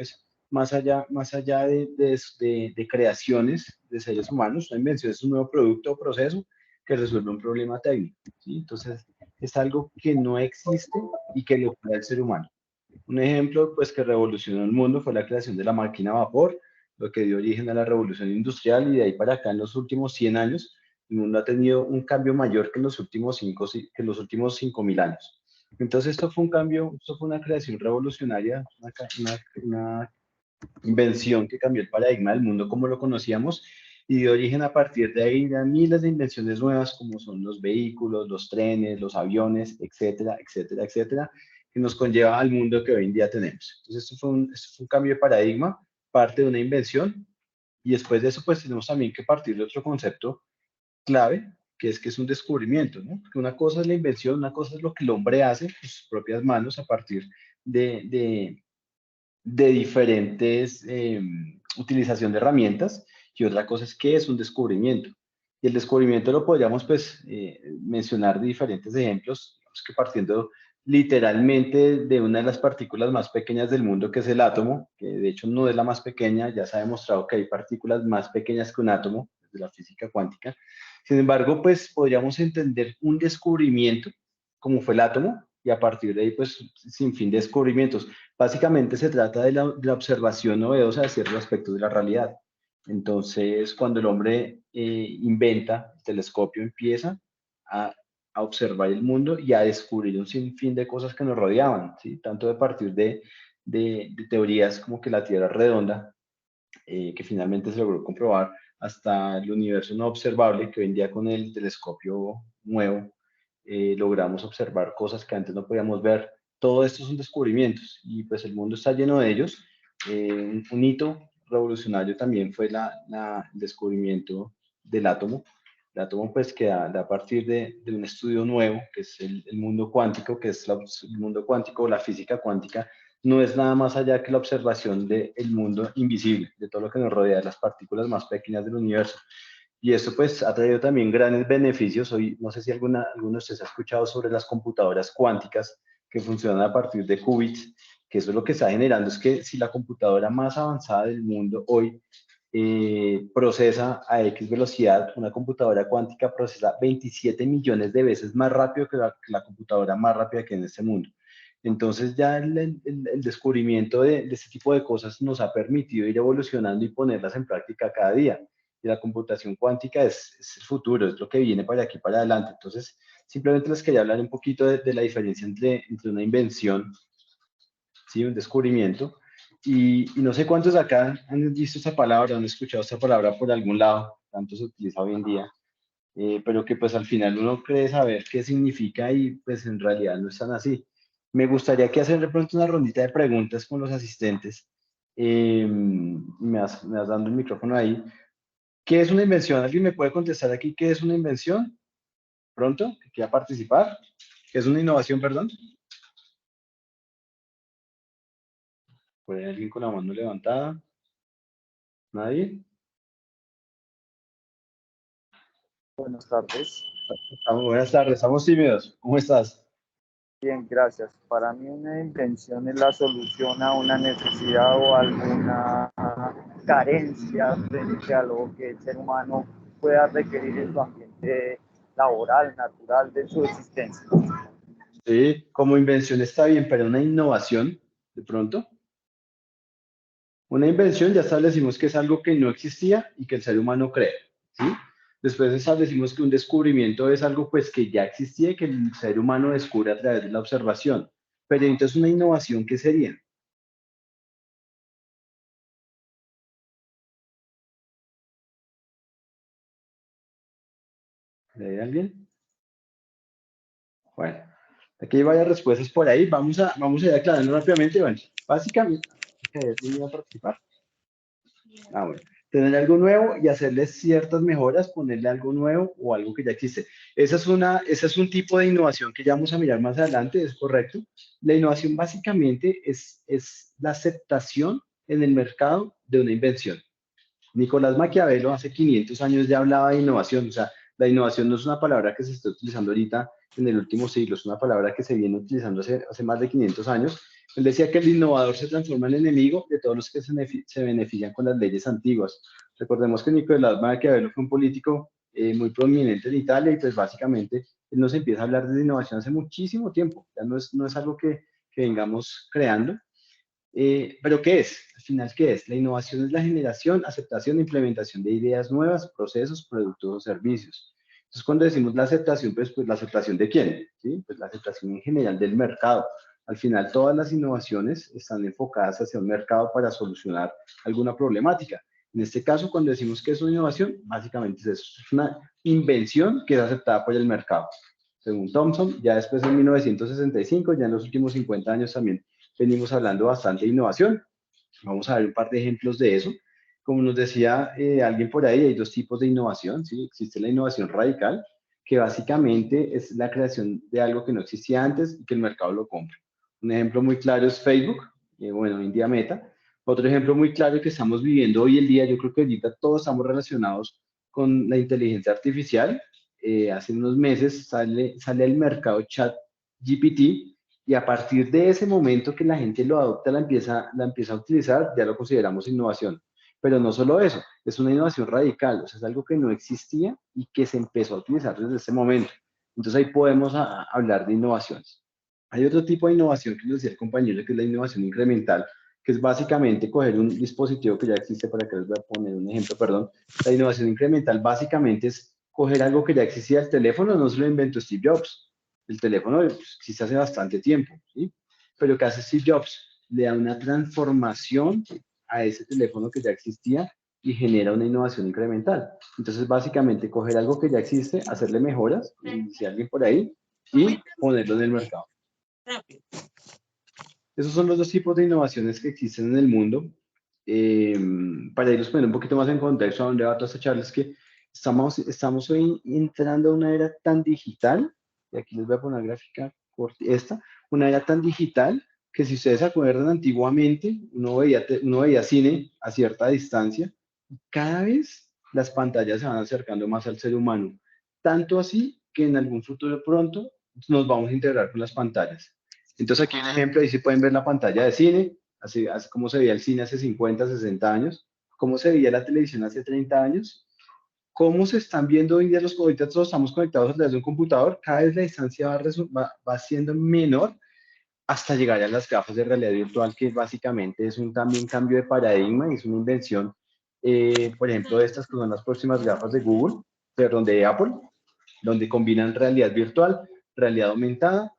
pues más allá de creaciones de seres humanos, una invención es un nuevo producto o proceso que resuelve un problema técnico, ¿sí? Entonces, es algo que no existe y que lo crea el ser humano. Un ejemplo, pues, que revolucionó el mundo fue la creación de la máquina a vapor, lo que dio origen a la revolución industrial, y de ahí para acá, en los últimos 100 años, el mundo ha tenido un cambio mayor que en los últimos 5.000 años. Entonces, esto fue un cambio, esto fue una creación revolucionaria, una invención que cambió el paradigma del mundo como lo conocíamos, y dio origen a partir de ahí a miles de invenciones nuevas, como son los vehículos, los trenes, los aviones, etcétera, etcétera, etcétera, que nos conlleva al mundo que hoy en día tenemos. Entonces, esto fue un cambio de paradigma, parte de una invención, y después de eso, pues tenemos también que partir de otro concepto clave, que es un descubrimiento, ¿no? Porque una cosa es la invención, una cosa es lo que el hombre hace con sus propias manos a partir de diferentes utilización de herramientas, y otra cosa es qué es un descubrimiento. Y el descubrimiento lo podríamos, pues, mencionar de diferentes ejemplos, digamos que partiendo literalmente de una de las partículas más pequeñas del mundo, que es el átomo, que de hecho no es la más pequeña. Ya se ha demostrado que hay partículas más pequeñas que un átomo, desde la física cuántica. Sin embargo, pues podríamos entender un descubrimiento como fue el átomo, y a partir de ahí, pues, sin fin de descubrimientos. Básicamente se trata de la observación novedosa de ciertos aspectos de la realidad. Entonces, cuando el hombre inventa el telescopio, empieza a, a observar el mundo y a descubrir un sinfín de cosas que nos rodeaban, ¿sí? Tanto de partir de teorías como que la Tierra es redonda, que finalmente se logró comprobar, hasta el universo no observable, que hoy en día con el telescopio nuevo logramos observar cosas que antes no podíamos ver. Todo esto son descubrimientos, y pues el mundo está lleno de ellos. Un hito revolucionario también fue el descubrimiento del átomo. El átomo, pues, que a partir de un estudio nuevo, que es el mundo cuántico, que es el mundo cuántico o la física cuántica, no es nada más allá que la observación del mundo invisible, de todo lo que nos rodea, de las partículas más pequeñas del universo. Y esto, pues, ha traído también grandes beneficios. Hoy, no sé si alguno de ustedes ha escuchado sobre las computadoras cuánticas que funcionan a partir de qubits, que eso es lo que está generando, es que si la computadora más avanzada del mundo hoy procesa a X velocidad, una computadora cuántica procesa 27 millones de veces más rápido que la computadora más rápida que hay en este mundo. Entonces, ya el descubrimiento de este tipo de cosas nos ha permitido ir evolucionando y ponerlas en práctica cada día. Y la computación cuántica es el futuro, es lo que viene para aquí, para adelante. Entonces, simplemente les quería hablar un poquito de la diferencia entre una invención, ¿sí? Un descubrimiento. Y no sé cuántos acá han visto esta palabra, han escuchado esta palabra por algún lado, tanto se utiliza hoy en día, pero que pues al final uno cree saber qué significa, y pues en realidad no es tan así. Me gustaría que hacer de pronto una rondita de preguntas con los asistentes. Me vas dando el micrófono ahí. ¿Qué es una invención? ¿Alguien me puede contestar aquí qué es una invención? Pronto, que quiera participar. ¿Qué es una innovación, perdón? ¿Puede alguien con la mano levantada? ¿Nadie? Buenas tardes. Buenas tardes, estamos tímidos. ¿Cómo estás? Bien, gracias. Para mí una invención es la solución a una necesidad o alguna carencia frente a lo que el ser humano pueda requerir en su ambiente laboral, natural, de su existencia. Sí, como invención está bien, pero una innovación, de pronto. Una invención ya establecimos que es algo que no existía y que el ser humano crea, ¿sí? Después establecimos que un descubrimiento es algo, pues, que ya existía y que el ser humano descubre a través de la observación. Pero entonces, una innovación, ¿qué sería? ¿Hay alguien? Bueno, aquí hay varias respuestas por ahí. Vamos a ir aclarando rápidamente. Bueno, básicamente, ¿quién iba a participar? Ah, bueno. Tener algo nuevo y hacerle ciertas mejoras, ponerle algo nuevo o algo que ya existe. Esa es un tipo de innovación que ya vamos a mirar más adelante, es correcto. La innovación básicamente es la aceptación en el mercado de una invención. Nicolás Maquiavelo hace 500 años ya hablaba de innovación. O sea, la innovación no es una palabra que se está utilizando ahorita en el último siglo, es una palabra que se viene utilizando hace más de 500 años, Él decía que el innovador se transforma en enemigo de todos los que se benefician con las leyes antiguas. Recordemos que Nicolás Maquiavelo fue un político muy prominente en Italia y pues básicamente él nos empieza a hablar de innovación hace muchísimo tiempo. Ya no es algo que vengamos creando. Pero ¿qué es? Al final, ¿qué es? La innovación es la generación, aceptación e implementación de ideas nuevas, procesos, productos o servicios. Entonces, cuando decimos la aceptación, pues la aceptación de quién, ¿sí? Pues la aceptación en general del mercado. Al final, todas las innovaciones están enfocadas hacia un mercado para solucionar alguna problemática. En este caso, cuando decimos que es una innovación, básicamente es eso, es una invención que es aceptada por el mercado. Según Thomson, ya después en 1965, ya en los últimos 50 años también venimos hablando bastante de innovación. Vamos a ver un par de ejemplos de eso. Como nos decía alguien por ahí, hay dos tipos de innovación, ¿sí? Existe la innovación radical, que básicamente es la creación de algo que no existía antes y que el mercado lo compra. Un ejemplo muy claro es Facebook, bueno, hoy en día Meta. Otro ejemplo muy claro que estamos viviendo hoy en día, yo creo que ahorita todos estamos relacionados con la inteligencia artificial. Hace unos meses sale al mercado ChatGPT, y a partir de ese momento que la gente lo adopta, la empieza a utilizar, ya lo consideramos innovación. Pero no solo eso, es una innovación radical, o sea, es algo que no existía y que se empezó a utilizar desde ese momento. Entonces ahí podemos hablar de innovaciones. Hay otro tipo de innovación que les decía el compañero, que es la innovación incremental, que es básicamente coger un dispositivo que ya existe, para que les voy a poner un ejemplo, perdón. La innovación incremental básicamente es coger algo que ya existía. El teléfono no se lo inventó Steve Jobs, el teléfono pues, existe hace bastante tiempo, ¿sí? Pero ¿qué hace Steve Jobs? Le da una transformación a ese teléfono que ya existía y genera una innovación incremental. Entonces, básicamente, coger algo que ya existe, hacerle mejoras, si alguien por ahí, y ponerlo en el mercado. Esos son los dos tipos de innovaciones que existen en el mundo. Para irlos poniendo un poquito más en contexto a donde va toda esta charla, es que estamos hoy entrando a una era tan digital, y aquí les voy a poner una gráfica esta, una era tan digital que si ustedes se acuerdan antiguamente, uno veía cine a cierta distancia, cada vez las pantallas se van acercando más al ser humano, tanto así que en algún futuro pronto nos vamos a integrar con las pantallas. Entonces aquí hay un ejemplo, ahí sí pueden ver la pantalla de cine, así como se veía el cine hace 50, 60 años, cómo se veía la televisión hace 30 años, cómo se están viendo hoy en día ahorita todos estamos conectados a través de un computador, cada vez la distancia va siendo menor hasta llegar a las gafas de realidad virtual, que básicamente es también cambio de paradigma, es una invención, por ejemplo, de estas que son las próximas gafas de Google, perdón, de Apple, donde combinan realidad virtual, realidad aumentada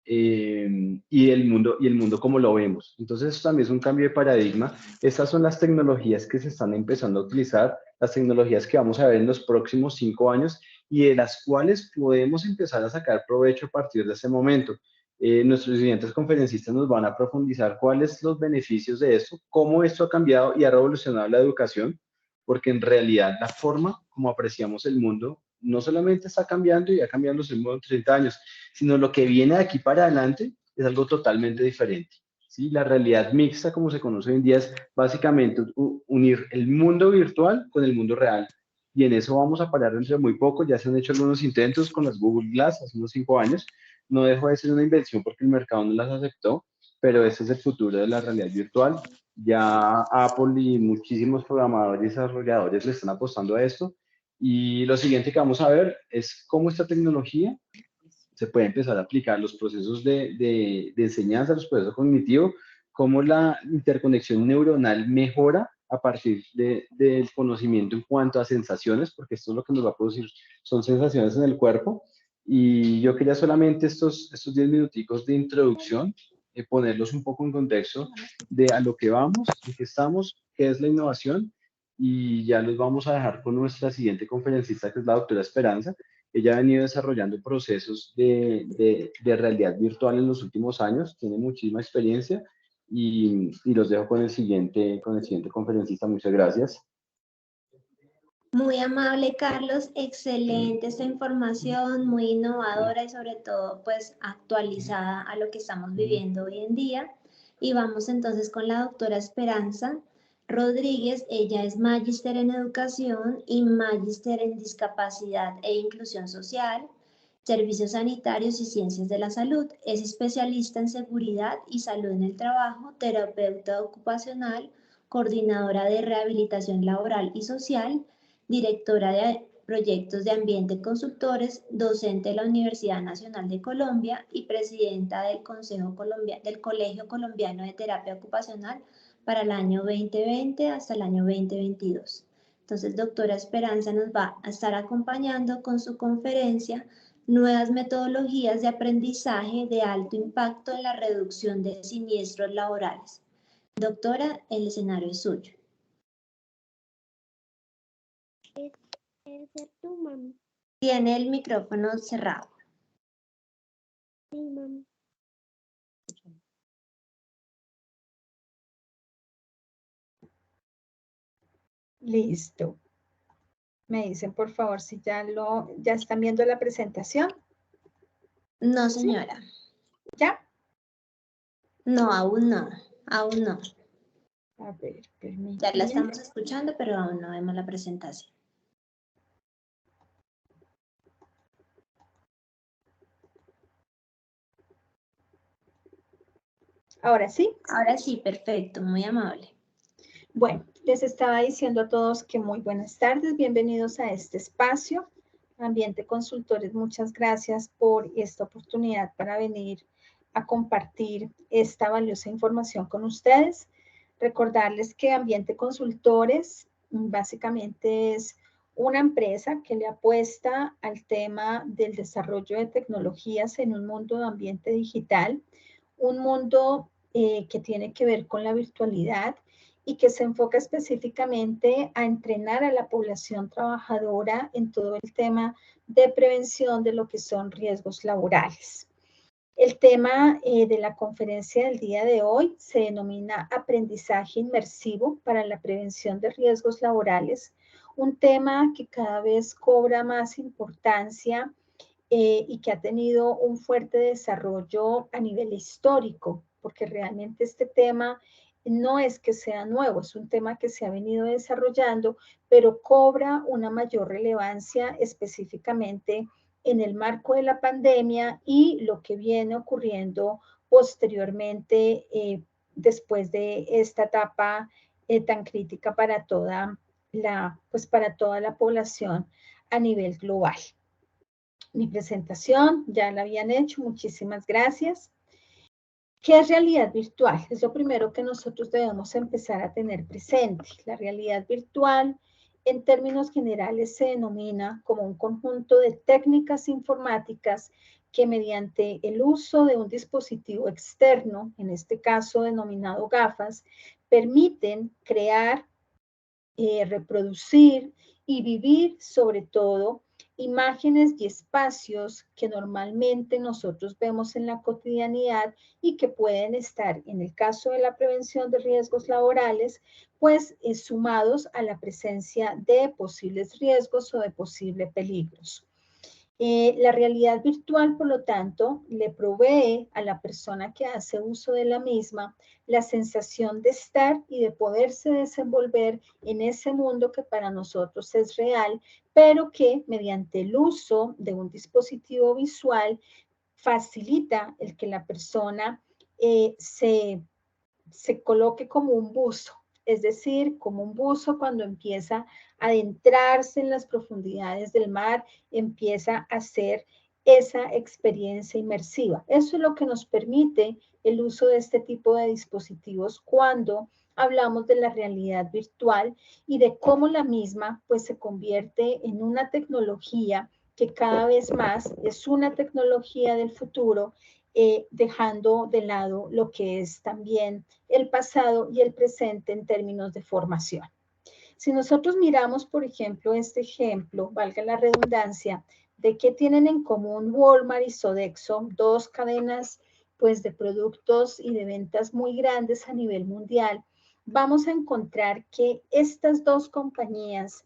y el mundo como lo vemos. Entonces, eso también es un cambio de paradigma. Estas son las tecnologías que se están empezando a utilizar, las tecnologías que vamos a ver en los próximos 5 años y de las cuales podemos empezar a sacar provecho a partir de ese momento. Nuestros siguientes conferencistas nos van a profundizar cuáles son los beneficios de esto, cómo esto ha cambiado y ha revolucionado la educación, porque en realidad la forma como apreciamos el mundo no solamente está cambiando y ha cambiado en los 30 años, sino lo que viene de aquí para adelante es algo totalmente diferente. ¿Sí? La realidad mixta, como se conoce hoy en día, es básicamente unir el mundo virtual con el mundo real. Y en eso vamos a parar dentro de muy poco. Ya se han hecho algunos intentos con las Google Glass hace unos 5 años. No dejó de ser una invención porque el mercado no las aceptó, pero ese es el futuro de la realidad virtual. Ya Apple y muchísimos programadores y desarrolladores le están apostando a esto. Y lo siguiente que vamos a ver es cómo esta tecnología se puede empezar a aplicar los procesos de enseñanza, los procesos cognitivos, cómo la interconexión neuronal mejora a partir del conocimiento en cuanto a sensaciones, porque esto es lo que nos va a producir, son sensaciones en el cuerpo. Y yo quería solamente estos 10 minuticos de introducción, ponerlos un poco en contexto de a lo que vamos, en qué estamos, qué es la innovación, y ya los vamos a dejar con nuestra siguiente conferencista, que es la doctora Esperanza. Ella ha venido desarrollando procesos de realidad virtual en los últimos años, tiene muchísima experiencia y los dejo con el siguiente conferencista. Muchas gracias. Muy amable, Carlos, excelente esta información, muy innovadora y sobre todo pues actualizada a lo que estamos viviendo hoy en día. Y vamos entonces con la doctora Esperanza Rodríguez. Ella es magíster en educación y magíster en discapacidad e inclusión social. Servicios Sanitarios y Ciencias de la Salud. Es especialista en seguridad y salud en el trabajo, terapeuta ocupacional, coordinadora de rehabilitación laboral y social, directora de proyectos de ambiente consultores, docente de la Universidad Nacional de Colombia y presidenta del del Colegio Colombiano de Terapia Ocupacional para el año 2020 hasta el año 2022. Entonces, doctora Esperanza nos va a estar acompañando con su conferencia Nuevas metodologías de aprendizaje de alto impacto en la reducción de siniestros laborales. Doctora, el escenario es suyo. Tiene el micrófono cerrado. Sí, mami. Listo. Me dicen, por favor, si ya están viendo la presentación. No, señora. ¿Ya? No, aún no. Aún no. A ver, permítanme. Ya la estamos escuchando, pero aún no vemos la presentación. ¿Ahora sí? Ahora sí, perfecto, muy amable. Bueno, les estaba diciendo a todos que muy buenas tardes, bienvenidos a este espacio. Ambiente Consultores, muchas gracias por esta oportunidad para venir a compartir esta valiosa información con ustedes. Recordarles que Ambiente Consultores básicamente es una empresa que le apuesta al tema del desarrollo de tecnologías en un mundo de ambiente digital, un mundo que tiene que ver con la virtualidad y que se enfoca específicamente a entrenar a la población trabajadora en todo el tema de prevención de lo que son riesgos laborales. El tema de la conferencia del día de hoy se denomina Aprendizaje Inmersivo para la Prevención de Riesgos Laborales, un tema que cada vez cobra más importancia y que ha tenido un fuerte desarrollo a nivel histórico, porque realmente este tema no es que sea nuevo, es un tema que se ha venido desarrollando, pero cobra una mayor relevancia específicamente en el marco de la pandemia y lo que viene ocurriendo posteriormente después de esta etapa tan crítica para toda la población a nivel global. Mi presentación ya la habían hecho, muchísimas gracias. ¿Qué es realidad virtual? Es lo primero que nosotros debemos empezar a tener presente. La realidad virtual, en términos generales, se denomina como un conjunto de técnicas informáticas que mediante el uso de un dispositivo externo, en este caso denominado gafas, permiten crear, reproducir y vivir sobre todo imágenes y espacios que normalmente nosotros vemos en la cotidianidad y que pueden estar, en el caso de la prevención de riesgos laborales, pues sumados a la presencia de posibles riesgos o de posibles peligros. La realidad virtual, por lo tanto, le provee a la persona que hace uso de la misma la sensación de estar y de poderse desenvolver en ese mundo que para nosotros es real, pero que mediante el uso de un dispositivo visual facilita el que la persona se coloque como un buzo, es decir, como un buzo cuando empieza a adentrarse en las profundidades del mar, empieza a hacer esa experiencia inmersiva. Eso es lo que nos permite el uso de este tipo de dispositivos cuando hablamos de la realidad virtual y de cómo la misma pues se convierte en una tecnología que cada vez más es una tecnología del futuro, dejando de lado lo que es también el pasado y el presente en términos de formación. Si nosotros miramos, por ejemplo, este ejemplo, valga la redundancia, de qué tienen en común Walmart y Sodexo, dos cadenas pues de productos y de ventas muy grandes a nivel mundial, vamos a encontrar que estas dos compañías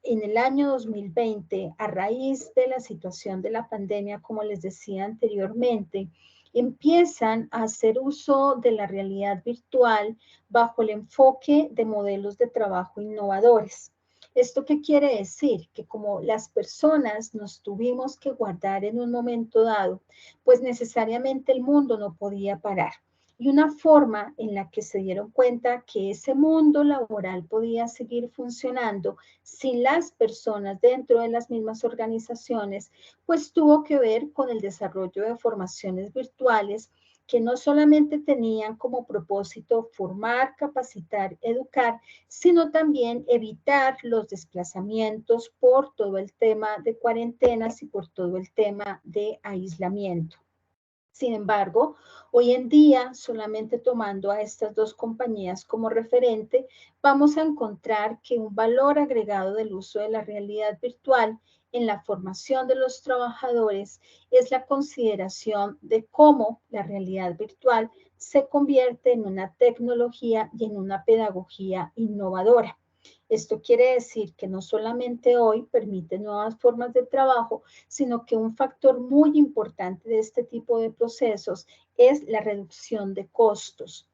en el año 2020, a raíz de la situación de la pandemia, como les decía anteriormente, empiezan a hacer uso de la realidad virtual bajo el enfoque de modelos de trabajo innovadores. ¿Esto qué quiere decir? Que como las personas nos tuvimos que guardar en un momento dado, pues necesariamente el mundo no podía parar. Y una forma en la que se dieron cuenta que ese mundo laboral podía seguir funcionando sin las personas dentro de las mismas organizaciones, pues tuvo que ver con el desarrollo de formaciones virtuales que no solamente tenían como propósito formar, capacitar, educar, sino también evitar los desplazamientos por todo el tema de cuarentenas y por todo el tema de aislamiento. Sin embargo, hoy en día, solamente tomando a estas dos compañías como referente, vamos a encontrar que un valor agregado del uso de la realidad virtual en la formación de los trabajadores es la consideración de cómo la realidad virtual se convierte en una tecnología y en una pedagogía innovadora. Esto quiere decir que no solamente hoy permite nuevas formas de trabajo, sino que un factor muy importante de este tipo de procesos es la reducción de costos.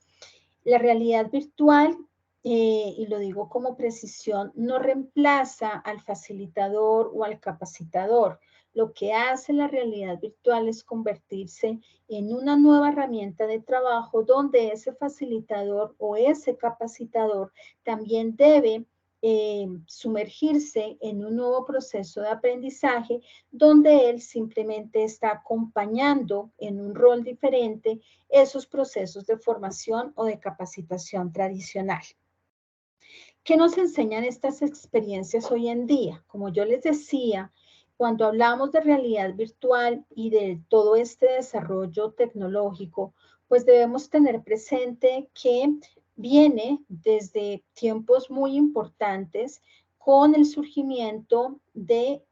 La realidad virtual, y lo digo como precisión, no reemplaza al facilitador o al capacitador. Lo que hace la realidad virtual es convertirse en una nueva herramienta de trabajo donde ese facilitador o ese capacitador también debe sumergirse en un nuevo proceso de aprendizaje donde él simplemente está acompañando en un rol diferente esos procesos de formación o de capacitación tradicional. ¿Qué nos enseñan estas experiencias hoy en día? Como yo les decía, cuando hablamos de realidad virtual y de todo este desarrollo tecnológico, pues debemos tener presente que viene desde tiempos muy importantes con el surgimiento de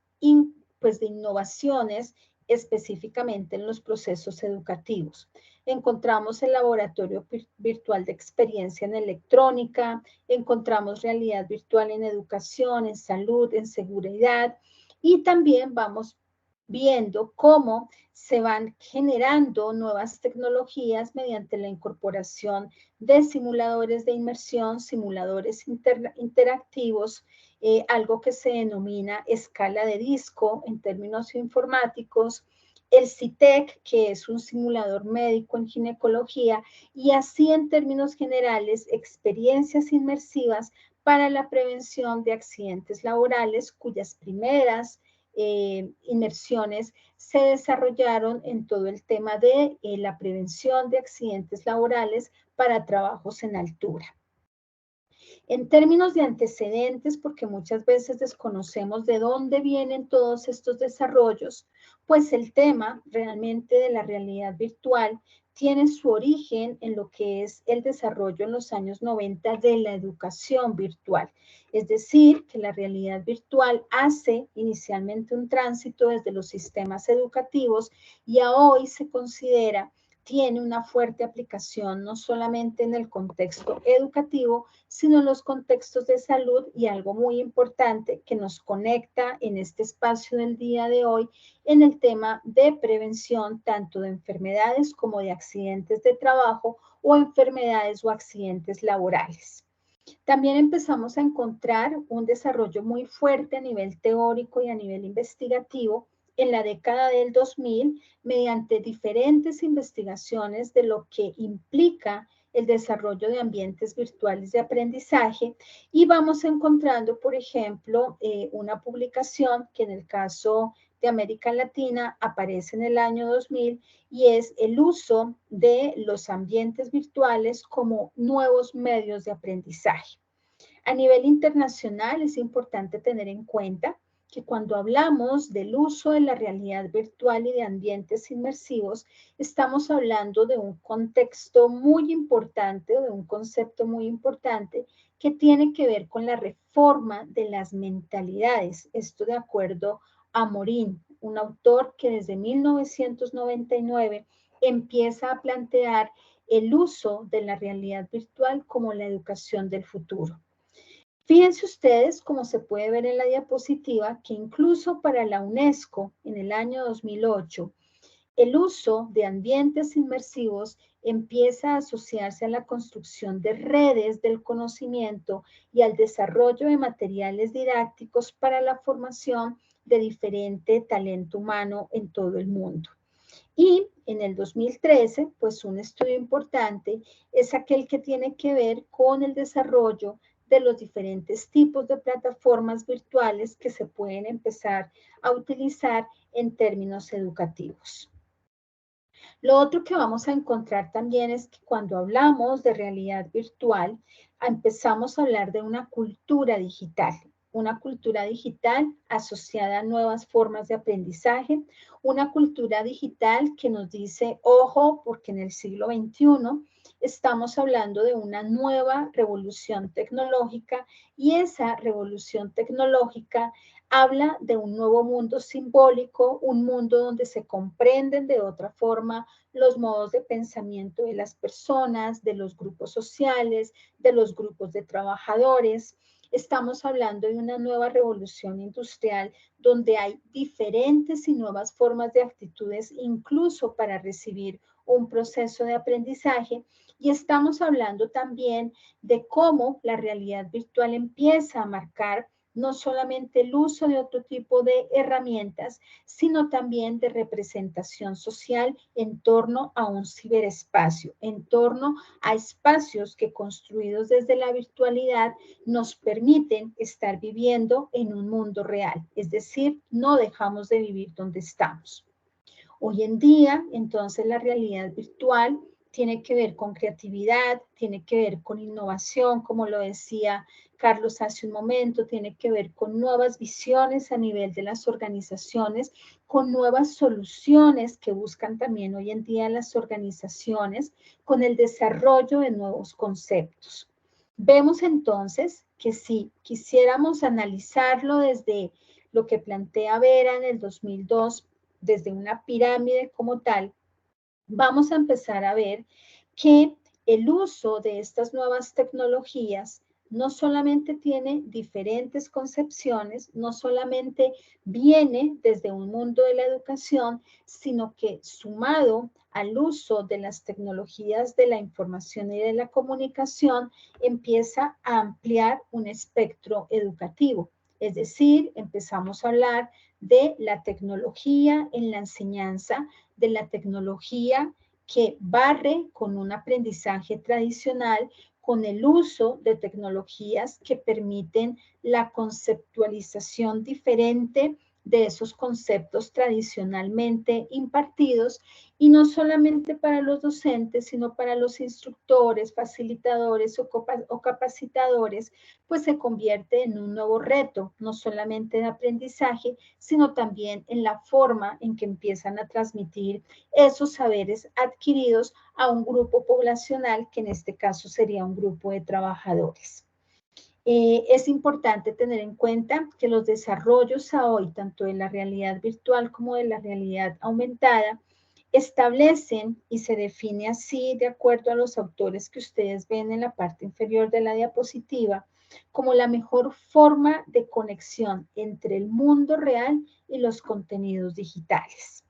innovaciones específicamente en los procesos educativos. Encontramos el laboratorio virtual de experiencia en electrónica, encontramos realidad virtual en educación, en salud, en seguridad, y también vamos viendo cómo se van generando nuevas tecnologías mediante la incorporación de simuladores de inmersión, simuladores interactivos, algo que se denomina escala de disco en términos informáticos, el CITEC, que es un simulador médico en ginecología, y así en términos generales, experiencias inmersivas para la prevención de accidentes laborales, cuyas primeras inmersiones se desarrollaron en todo el tema de la prevención de accidentes laborales para trabajos en altura. En términos de antecedentes, porque muchas veces desconocemos de dónde vienen todos estos desarrollos, pues el tema realmente de la realidad virtual tiene su origen en lo que es el desarrollo en los años 90 de la educación virtual. Es decir, que la realidad virtual hace inicialmente un tránsito desde los sistemas educativos y a hoy se considera tiene una fuerte aplicación no solamente en el contexto educativo, sino en los contextos de salud y algo muy importante que nos conecta en este espacio del día de hoy en el tema de prevención tanto de enfermedades como de accidentes de trabajo o enfermedades o accidentes laborales. También empezamos a encontrar un desarrollo muy fuerte a nivel teórico y a nivel investigativo en la década del 2000 mediante diferentes investigaciones de lo que implica el desarrollo de ambientes virtuales de aprendizaje y vamos encontrando, por ejemplo, una publicación que en el caso de América Latina aparece en el año 2000 y es el uso de los ambientes virtuales como nuevos medios de aprendizaje. A nivel internacional es importante tener en cuenta que cuando hablamos del uso de la realidad virtual y de ambientes inmersivos, estamos hablando de un contexto muy importante o de un concepto muy importante que tiene que ver con la reforma de las mentalidades. Esto de acuerdo a Morin, un autor que desde 1999 empieza a plantear el uso de la realidad virtual como la educación del futuro. Fíjense ustedes, como se puede ver en la diapositiva, que incluso para la UNESCO en el año 2008, El uso de ambientes inmersivos empieza a asociarse a la construcción de redes del conocimiento y al desarrollo de materiales didácticos para la formación de diferente talento humano en todo el mundo. Y en el 2013, pues un estudio importante es aquel que tiene que ver con el desarrollo de los diferentes tipos de plataformas virtuales que se pueden empezar a utilizar en términos educativos. Lo otro que vamos a encontrar también es que cuando hablamos de realidad virtual, empezamos a hablar de una cultura digital asociada a nuevas formas de aprendizaje, una cultura digital que nos dice, ojo, porque en el siglo XXI estamos hablando de una nueva revolución tecnológica y esa revolución tecnológica habla de un nuevo mundo simbólico, un mundo donde se comprenden de otra forma los modos de pensamiento de las personas, de los grupos sociales, de los grupos de trabajadores. Estamos hablando de una nueva revolución industrial donde hay diferentes y nuevas formas de actitudes, incluso para recibir un proceso de aprendizaje. Y estamos hablando también de cómo la realidad virtual empieza a marcar no solamente el uso de otro tipo de herramientas, sino también de representación social en torno a un ciberespacio, en torno a espacios que construidos desde la virtualidad nos permiten estar viviendo en un mundo real, es decir, no dejamos de vivir donde estamos. Hoy en día, entonces, la realidad virtual tiene que ver con creatividad, tiene que ver con innovación, como lo decía Carlos hace un momento, tiene que ver con nuevas visiones a nivel de las organizaciones, con nuevas soluciones que buscan también hoy en día las organizaciones, con el desarrollo de nuevos conceptos. Vemos entonces que si quisiéramos analizarlo desde lo que plantea Vera en el 2002, desde una pirámide como tal, vamos a empezar a ver que el uso de estas nuevas tecnologías no solamente tiene diferentes concepciones, no solamente viene desde un mundo de la educación, sino que sumado al uso de las tecnologías de la información y de la comunicación, empieza a ampliar un espectro educativo. Es decir, empezamos a hablar de la tecnología en la enseñanza, de la tecnología que barre con un aprendizaje tradicional, con el uso de tecnologías que permiten la conceptualización diferente de esos conceptos tradicionalmente impartidos, y no solamente para los docentes, sino para los instructores, facilitadores o capacitadores, pues se convierte en un nuevo reto, no solamente de aprendizaje, sino también en la forma en que empiezan a transmitir esos saberes adquiridos a un grupo poblacional, que en este caso sería un grupo de trabajadores. Es importante tener en cuenta que los desarrollos a hoy, tanto de la realidad virtual como de la realidad aumentada, establecen y se define así, de acuerdo a los autores que ustedes ven en la parte inferior de la diapositiva, como la mejor forma de conexión entre el mundo real y los contenidos digitales.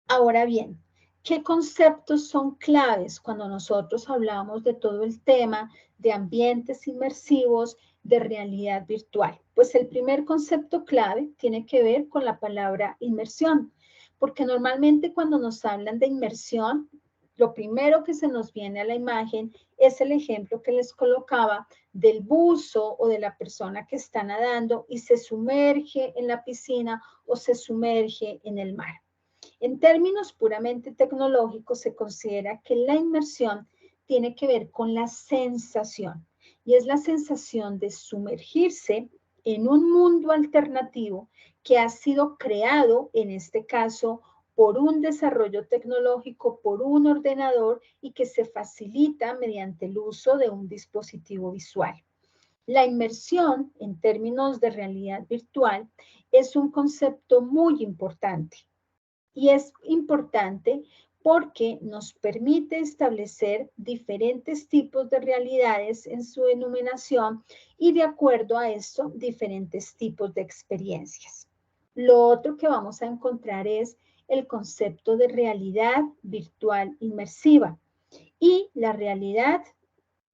Ahora bien, ¿qué conceptos son claves cuando nosotros hablamos de todo el tema de ambientes inmersivos, de realidad virtual? Pues el primer concepto clave tiene que ver con la palabra inmersión, porque normalmente cuando nos hablan de inmersión, lo primero que se nos viene a la imagen es el ejemplo que les colocaba del buzo o de la persona que está nadando y se sumerge en la piscina o se sumerge en el mar. En términos puramente tecnológicos, se considera que la inmersión tiene que ver con la sensación, y es la sensación de sumergirse en un mundo alternativo que ha sido creado, en este caso, por un desarrollo tecnológico, por un ordenador, y que se facilita mediante el uso de un dispositivo visual. La inmersión, en términos de realidad virtual, es un concepto muy importante. Y es importante porque nos permite establecer diferentes tipos de realidades en su enumeración y, de acuerdo a esto, diferentes tipos de experiencias. Lo otro que vamos a encontrar es el concepto de realidad virtual inmersiva. Y la realidad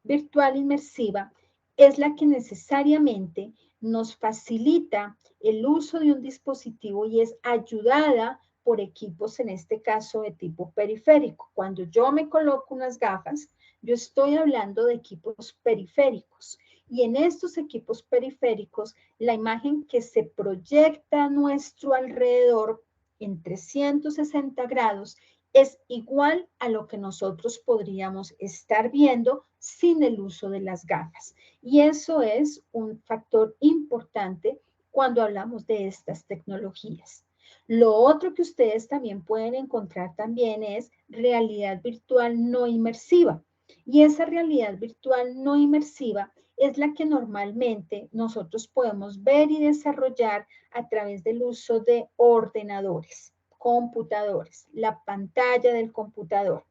virtual inmersiva es la que necesariamente nos facilita el uso de un dispositivo y es ayudada por equipos, en este caso de tipo periférico. Cuando yo me coloco unas gafas, yo estoy hablando de equipos periféricos. Y en estos equipos periféricos, la imagen que se proyecta a nuestro alrededor en 360 grados es igual a lo que nosotros podríamos estar viendo sin el uso de las gafas. Y eso es un factor importante cuando hablamos de estas tecnologías. Lo otro que ustedes también pueden encontrar también es realidad virtual no inmersiva. Y esa realidad virtual no inmersiva es la que normalmente nosotros podemos ver y desarrollar a través del uso de ordenadores, computadores, la pantalla del computador.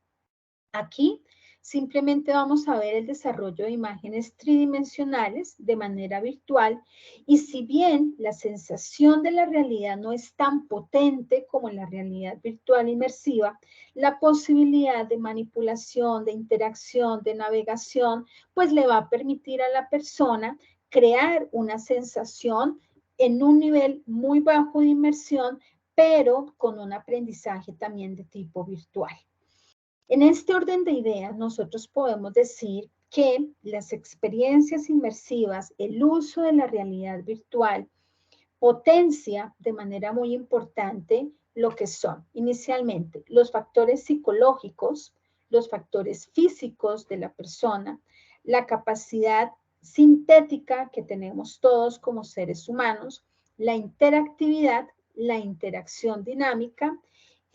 Aquí simplemente vamos a ver el desarrollo de imágenes tridimensionales de manera virtual y si bien la sensación de la realidad no es tan potente como la realidad virtual inmersiva, la posibilidad de manipulación, de interacción, de navegación, pues le va a permitir a la persona crear una sensación en un nivel muy bajo de inmersión, pero con un aprendizaje también de tipo virtual. En este orden de ideas, nosotros podemos decir que las experiencias inmersivas, el uso de la realidad virtual, potencia de manera muy importante lo que son inicialmente los factores psicológicos, los factores físicos de la persona, la capacidad sintética que tenemos todos como seres humanos, la interactividad, la interacción dinámica,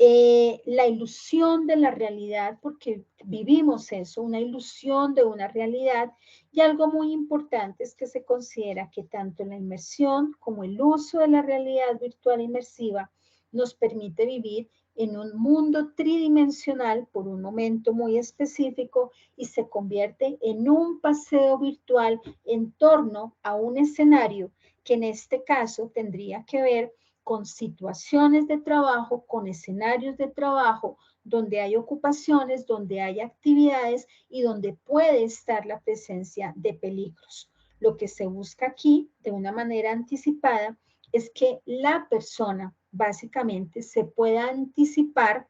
la ilusión de la realidad, porque vivimos eso, una ilusión de una realidad, y algo muy importante es que se considera que tanto la inmersión como el uso de la realidad virtual inmersiva nos permite vivir en un mundo tridimensional por un momento muy específico y se convierte en un paseo virtual en torno a un escenario que en este caso tendría que ver con situaciones de trabajo, con escenarios de trabajo, donde hay ocupaciones, donde hay actividades y donde puede estar la presencia de peligros. Lo que se busca aquí, de una manera anticipada, es que la persona básicamente se pueda anticipar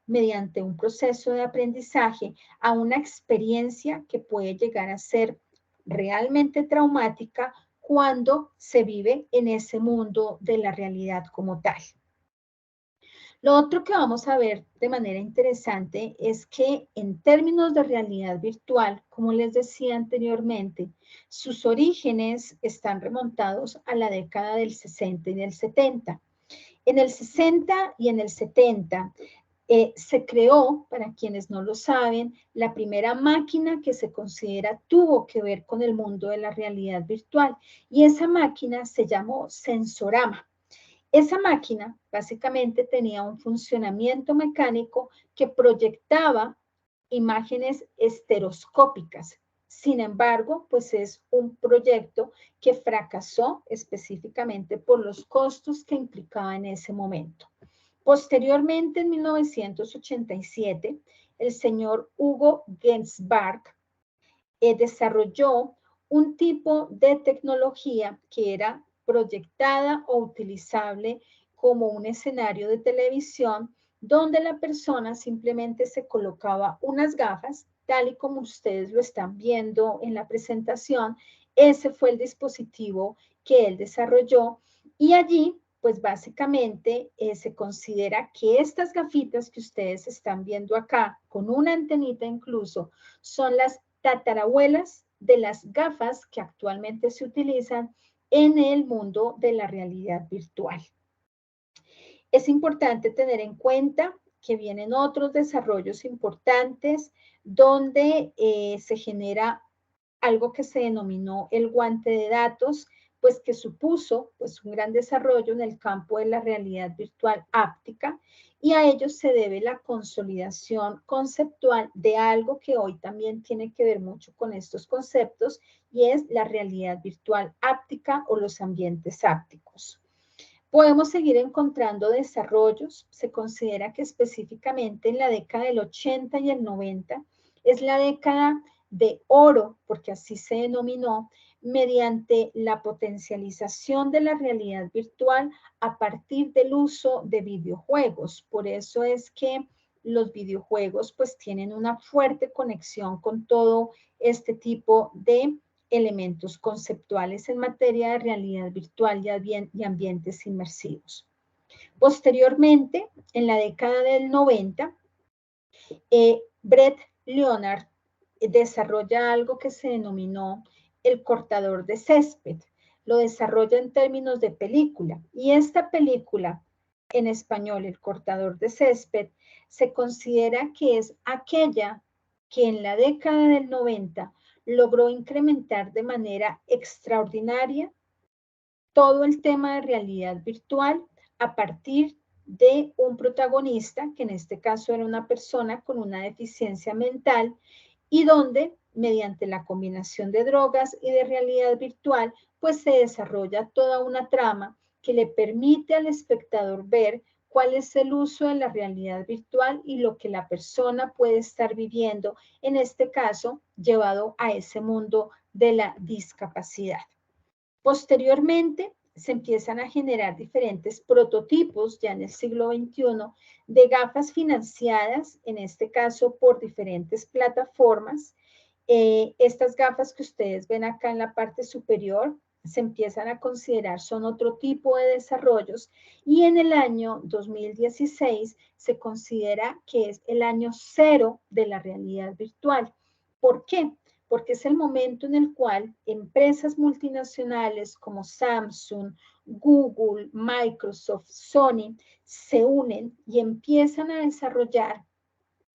mediante un proceso de aprendizaje a una experiencia que puede llegar a ser realmente traumática cuando se vive en ese mundo de la realidad como tal. Lo otro que vamos a ver de manera interesante es que en términos de realidad virtual, como les decía anteriormente, sus orígenes están remontados a la década del 60 y del 70. En el 60 y en el 70 se creó, para quienes no lo saben, la primera máquina que se considera tuvo que ver con el mundo de la realidad virtual y esa máquina se llamó Sensorama. Esa máquina básicamente tenía un funcionamiento mecánico que proyectaba imágenes estereoscópicas. Sin embargo, pues es un proyecto que fracasó específicamente por los costos que implicaba en ese momento. Posteriormente, en 1987, el señor Hugo Gernsback desarrolló un tipo de tecnología que era proyectada o utilizable como un escenario de televisión donde la persona simplemente se colocaba unas gafas, tal y como ustedes lo están viendo en la presentación. Ese fue el dispositivo que él desarrolló y allí pues básicamente se considera que estas gafitas que ustedes están viendo acá, con una antenita incluso, son las tatarabuelas de las gafas que actualmente se utilizan en el mundo de la realidad virtual. Es importante tener en cuenta que vienen otros desarrollos importantes donde se genera algo que se denominó el guante de datos, pues que supuso pues un gran desarrollo en el campo de la realidad virtual áptica y a ello se debe la consolidación conceptual de algo que hoy también tiene que ver mucho con estos conceptos y es la realidad virtual áptica o los ambientes ápticos. Podemos seguir encontrando desarrollos. Se considera que específicamente en la década del 80 y el 90 es la década de oro, porque así se denominó, mediante la potencialización de la realidad virtual a partir del uso de videojuegos. Por eso es que los videojuegos pues tienen una fuerte conexión con todo este tipo de elementos conceptuales en materia de realidad virtual y ambientes inmersivos. Posteriormente, en la década del 90, Brett Leonard desarrolla algo que se denominó el cortador de césped. Lo desarrolla en términos de película. Y esta película, en español, el cortador de césped, se considera que es aquella que en la década del 90 logró incrementar de manera extraordinaria todo el tema de realidad virtual a partir de un protagonista, que en este caso era una persona con una deficiencia mental, y donde, mediante la combinación de drogas y de realidad virtual, pues se desarrolla toda una trama que le permite al espectador ver cuál es el uso de la realidad virtual y lo que la persona puede estar viviendo, en este caso, llevado a ese mundo de la discapacidad. Posteriormente, se empiezan a generar diferentes prototipos ya en el siglo XXI de gafas financiadas, en este caso por diferentes plataformas. Estas gafas que ustedes ven acá en la parte superior se empiezan a considerar son otro tipo de desarrollos, y en el año 2016 se considera que es el año cero de la realidad virtual. ¿Por qué? Porque es el momento en el cual empresas multinacionales como Samsung, Google, Microsoft, Sony se unen y empiezan a desarrollar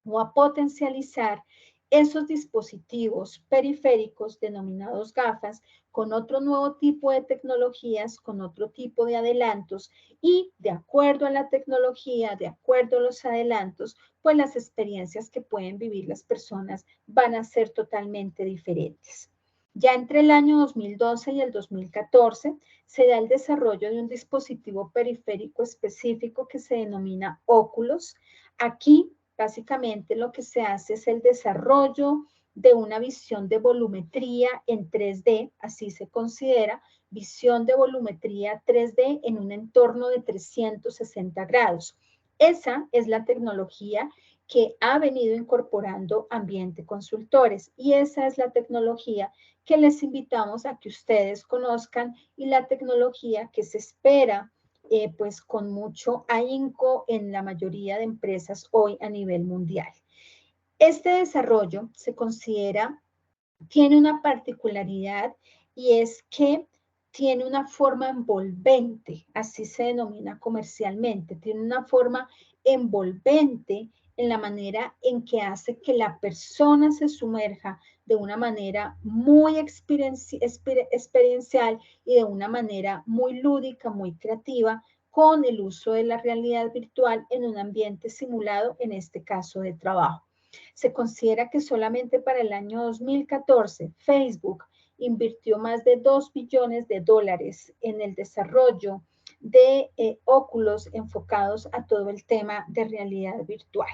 o a potencializar esos dispositivos periféricos denominados gafas con otro nuevo tipo de tecnologías, con otro tipo de adelantos, y de acuerdo a la tecnología, de acuerdo a los adelantos, pues las experiencias que pueden vivir las personas van a ser totalmente diferentes. Ya entre el año 2012 y el 2014 se da el desarrollo de un dispositivo periférico específico que se denomina Oculus. Aquí básicamente lo que se hace es el desarrollo de una visión de volumetría en 3D, así se considera, visión de volumetría 3D en un entorno de 360 grados. Esa es la tecnología que ha venido incorporando Ambiente Consultores, y esa es la tecnología que les invitamos a que ustedes conozcan, y la tecnología que se espera pues con mucho ahínco en la mayoría de empresas hoy a nivel mundial. Este desarrollo se considera, tiene una particularidad, y es que tiene una forma envolvente, así se denomina comercialmente, tiene una forma envolvente en la manera en que hace que la persona se sumerja de una manera muy experiencial y de una manera muy lúdica, muy creativa, con el uso de la realidad virtual en un ambiente simulado, en este caso de trabajo. Se considera que solamente para el año 2014 Facebook invirtió más de $2 billones en el desarrollo de óculos enfocados a todo el tema de realidad virtual.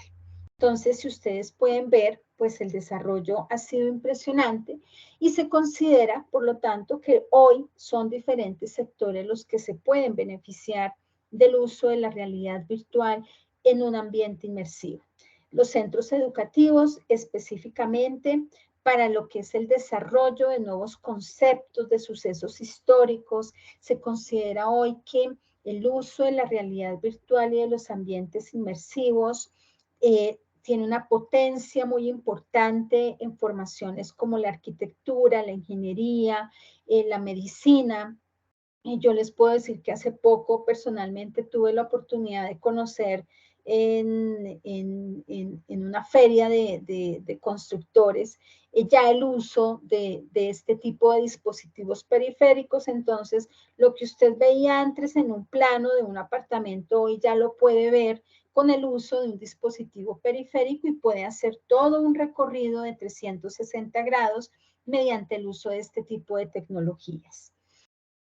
Entonces, si ustedes pueden ver, pues el desarrollo ha sido impresionante, y se considera, por lo tanto, que hoy son diferentes sectores los que se pueden beneficiar del uso de la realidad virtual en un ambiente inmersivo. Los centros educativos, específicamente para lo que es el desarrollo de nuevos conceptos de sucesos históricos, se considera hoy que el uso de la realidad virtual y de los ambientes inmersivos tiene una potencia muy importante en formaciones como la arquitectura, la ingeniería, la medicina. Yo les puedo decir que hace poco personalmente tuve la oportunidad de conocer en una feria de constructores ya el uso de este tipo de dispositivos periféricos. Entonces, lo que usted veía antes en un plano de un apartamento, hoy ya lo puede ver con el uso de un dispositivo periférico, y puede hacer todo un recorrido de 360 grados mediante el uso de este tipo de tecnologías.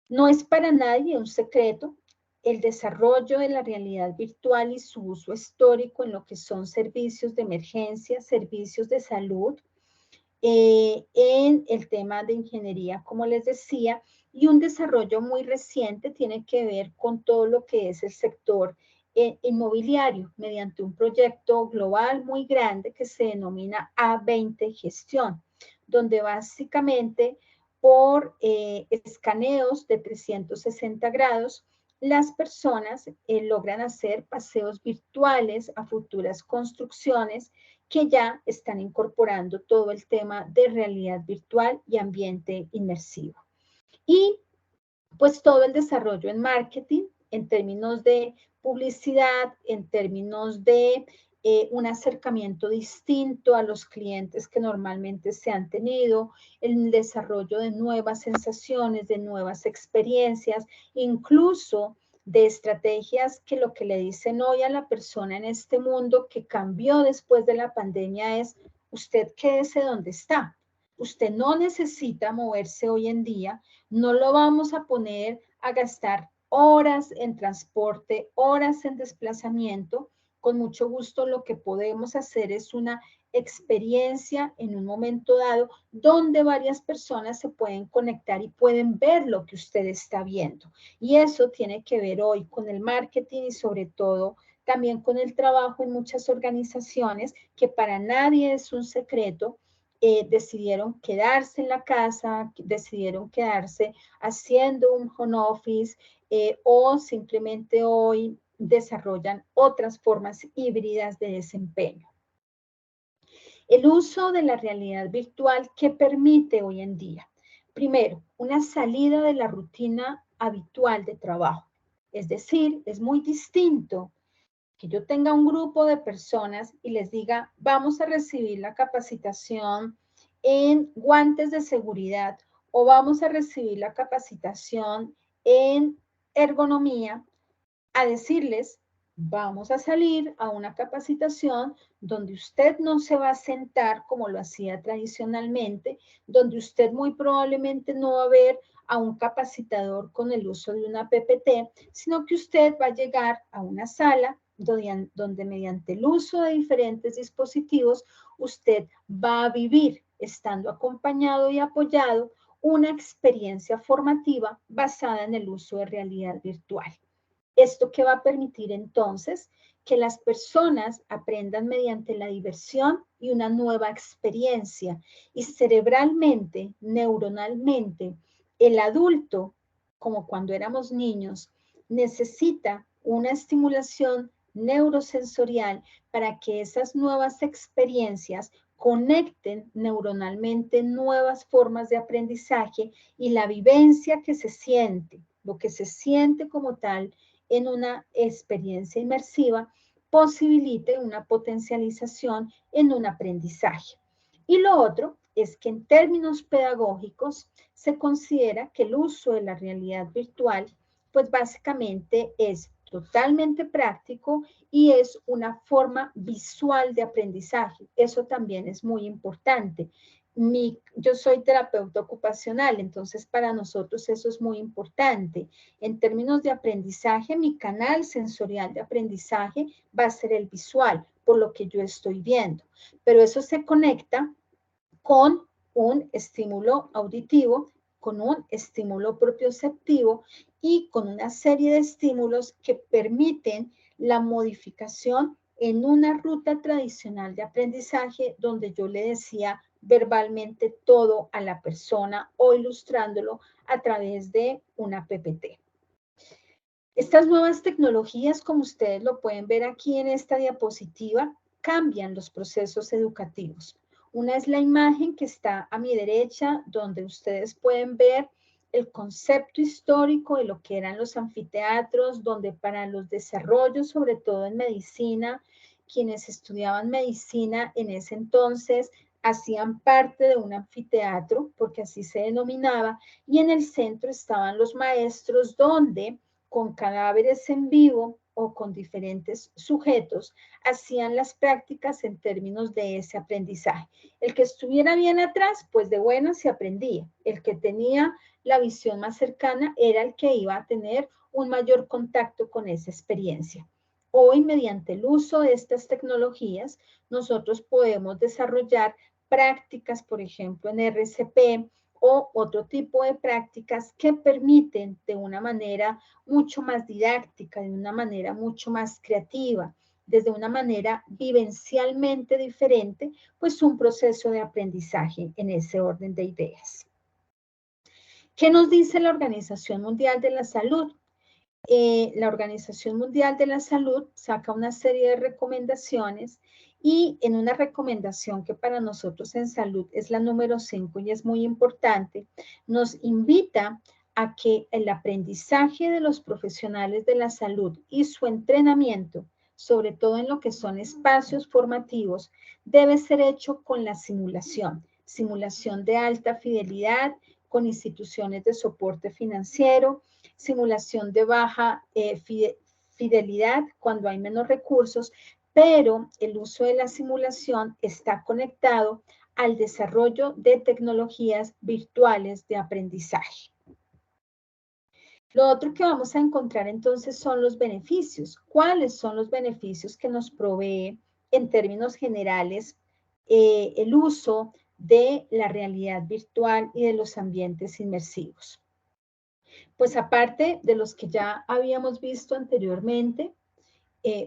No es para nadie un secreto el desarrollo de la realidad virtual y su uso histórico en lo que son servicios de emergencia, servicios de salud, en el tema de ingeniería, como les decía, y un desarrollo muy reciente tiene que ver con todo lo que es el sector inmobiliario, mediante un proyecto global muy grande que se denomina A20 Gestión, donde básicamente por escaneos de 360 grados, las personas logran hacer paseos virtuales a futuras construcciones que ya están incorporando todo el tema de realidad virtual y ambiente inmersivo. Y pues todo el desarrollo en marketing, en términos de publicidad, en términos de un acercamiento distinto a los clientes que normalmente se han tenido, el desarrollo de nuevas sensaciones, de nuevas experiencias, incluso de estrategias que lo que le dicen hoy a la persona en este mundo que cambió después de la pandemia es, usted quédese donde está. Usted no necesita moverse hoy en día, no lo vamos a poner a gastar horas en transporte, horas en desplazamiento. Con mucho gusto lo que podemos hacer es una experiencia en un momento dado donde varias personas se pueden conectar y pueden ver lo que usted está viendo. Y eso tiene que ver hoy con el marketing y sobre todo también con el trabajo en muchas organizaciones que para nadie es un secreto. Decidieron quedarse en la casa, decidieron quedarse haciendo un home office o simplemente hoy desarrollan otras formas híbridas de desempeño. El uso de la realidad virtual que permite hoy en día. Primero, una salida de la rutina habitual de trabajo. Es decir, es muy distinto que yo tenga un grupo de personas y les diga, vamos a recibir la capacitación en guantes de seguridad o vamos a recibir la capacitación en ergonomía, a decirles, vamos a salir a una capacitación donde usted no se va a sentar como lo hacía tradicionalmente, donde usted muy probablemente no va a ver a un capacitador con el uso de una PPT, sino que usted va a llegar a una sala donde mediante el uso de diferentes dispositivos, usted va a vivir, estando acompañado y apoyado, una experiencia formativa basada en el uso de realidad virtual. ¿Esto qué va a permitir entonces? Que las personas aprendan mediante la diversión y una nueva experiencia. Y cerebralmente, neuronalmente, el adulto, como cuando éramos niños, necesita una estimulación neurosensorial para que esas nuevas experiencias conecten neuronalmente nuevas formas de aprendizaje y la vivencia que se siente, lo que se siente como tal, en una experiencia inmersiva, posibilite una potencialización en un aprendizaje. Y lo otro es que en términos pedagógicos se considera que el uso de la realidad virtual, pues básicamente es totalmente práctico y es una forma visual de aprendizaje. Eso también es muy importante. Yo soy terapeuta ocupacional, entonces para nosotros eso es muy importante. En términos de aprendizaje, mi canal sensorial de aprendizaje va a ser el visual, por lo que yo estoy viendo. Pero eso se conecta con un estímulo auditivo, con un estímulo propioceptivo y con una serie de estímulos que permiten la modificación en una ruta tradicional de aprendizaje donde yo le decía verbalmente todo a la persona o ilustrándolo a través de una PPT. Estas nuevas tecnologías, como ustedes lo pueden ver aquí en esta diapositiva, cambian los procesos educativos. Una es la imagen que está a mi derecha, donde ustedes pueden ver el concepto histórico de lo que eran los anfiteatros, donde para los desarrollos, sobre todo en medicina, quienes estudiaban medicina en ese entonces hacían parte de un anfiteatro, porque así se denominaba, y en el centro estaban los maestros donde con cadáveres en vivo o con diferentes sujetos, hacían las prácticas en términos de ese aprendizaje. El que estuviera bien atrás, pues de buena se aprendía. El que tenía la visión más cercana era el que iba a tener un mayor contacto con esa experiencia. Hoy, mediante el uso de estas tecnologías, nosotros podemos desarrollar prácticas, por ejemplo, en RCP o otro tipo de prácticas que permiten de una manera mucho más didáctica, de una manera mucho más creativa, desde una manera vivencialmente diferente, pues un proceso de aprendizaje en ese orden de ideas. ¿Qué nos dice la Organización Mundial de la Salud? La Organización Mundial de la Salud saca una serie de recomendaciones y en una recomendación que para nosotros en salud es la número 5 y es muy importante, nos invita a que el aprendizaje de los profesionales de la salud y su entrenamiento, sobre todo en lo que son espacios formativos, debe ser hecho con la simulación de alta fidelidad, con instituciones de soporte financiero, simulación de baja fidelidad cuando hay menos recursos, pero el uso de la simulación está conectado al desarrollo de tecnologías virtuales de aprendizaje. Lo otro que vamos a encontrar entonces son los beneficios. ¿Cuáles son los beneficios que nos provee en términos generales el uso de la realidad virtual y de los ambientes inmersivos? Pues aparte de los que ya habíamos visto anteriormente,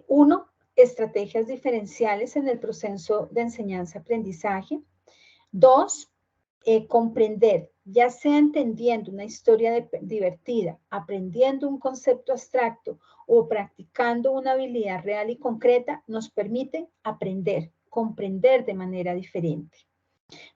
uno, estrategias diferenciales en el proceso de enseñanza-aprendizaje. Dos, comprender, ya sea entendiendo una historia divertida, aprendiendo un concepto abstracto o practicando una habilidad real y concreta, nos permite aprender, comprender de manera diferente.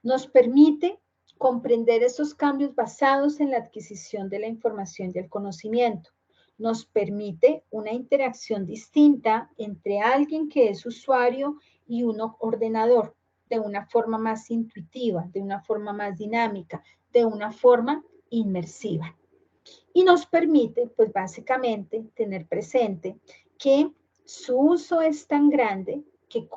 Nos permite comprender esos cambios basados en la adquisición de la información y el conocimiento. Nos permite una interacción distinta entre alguien que es usuario y un ordenador, de una forma más intuitiva, de una forma más dinámica, de una forma inmersiva. Y nos permite, pues básicamente, tener presente que su uso es tan grande que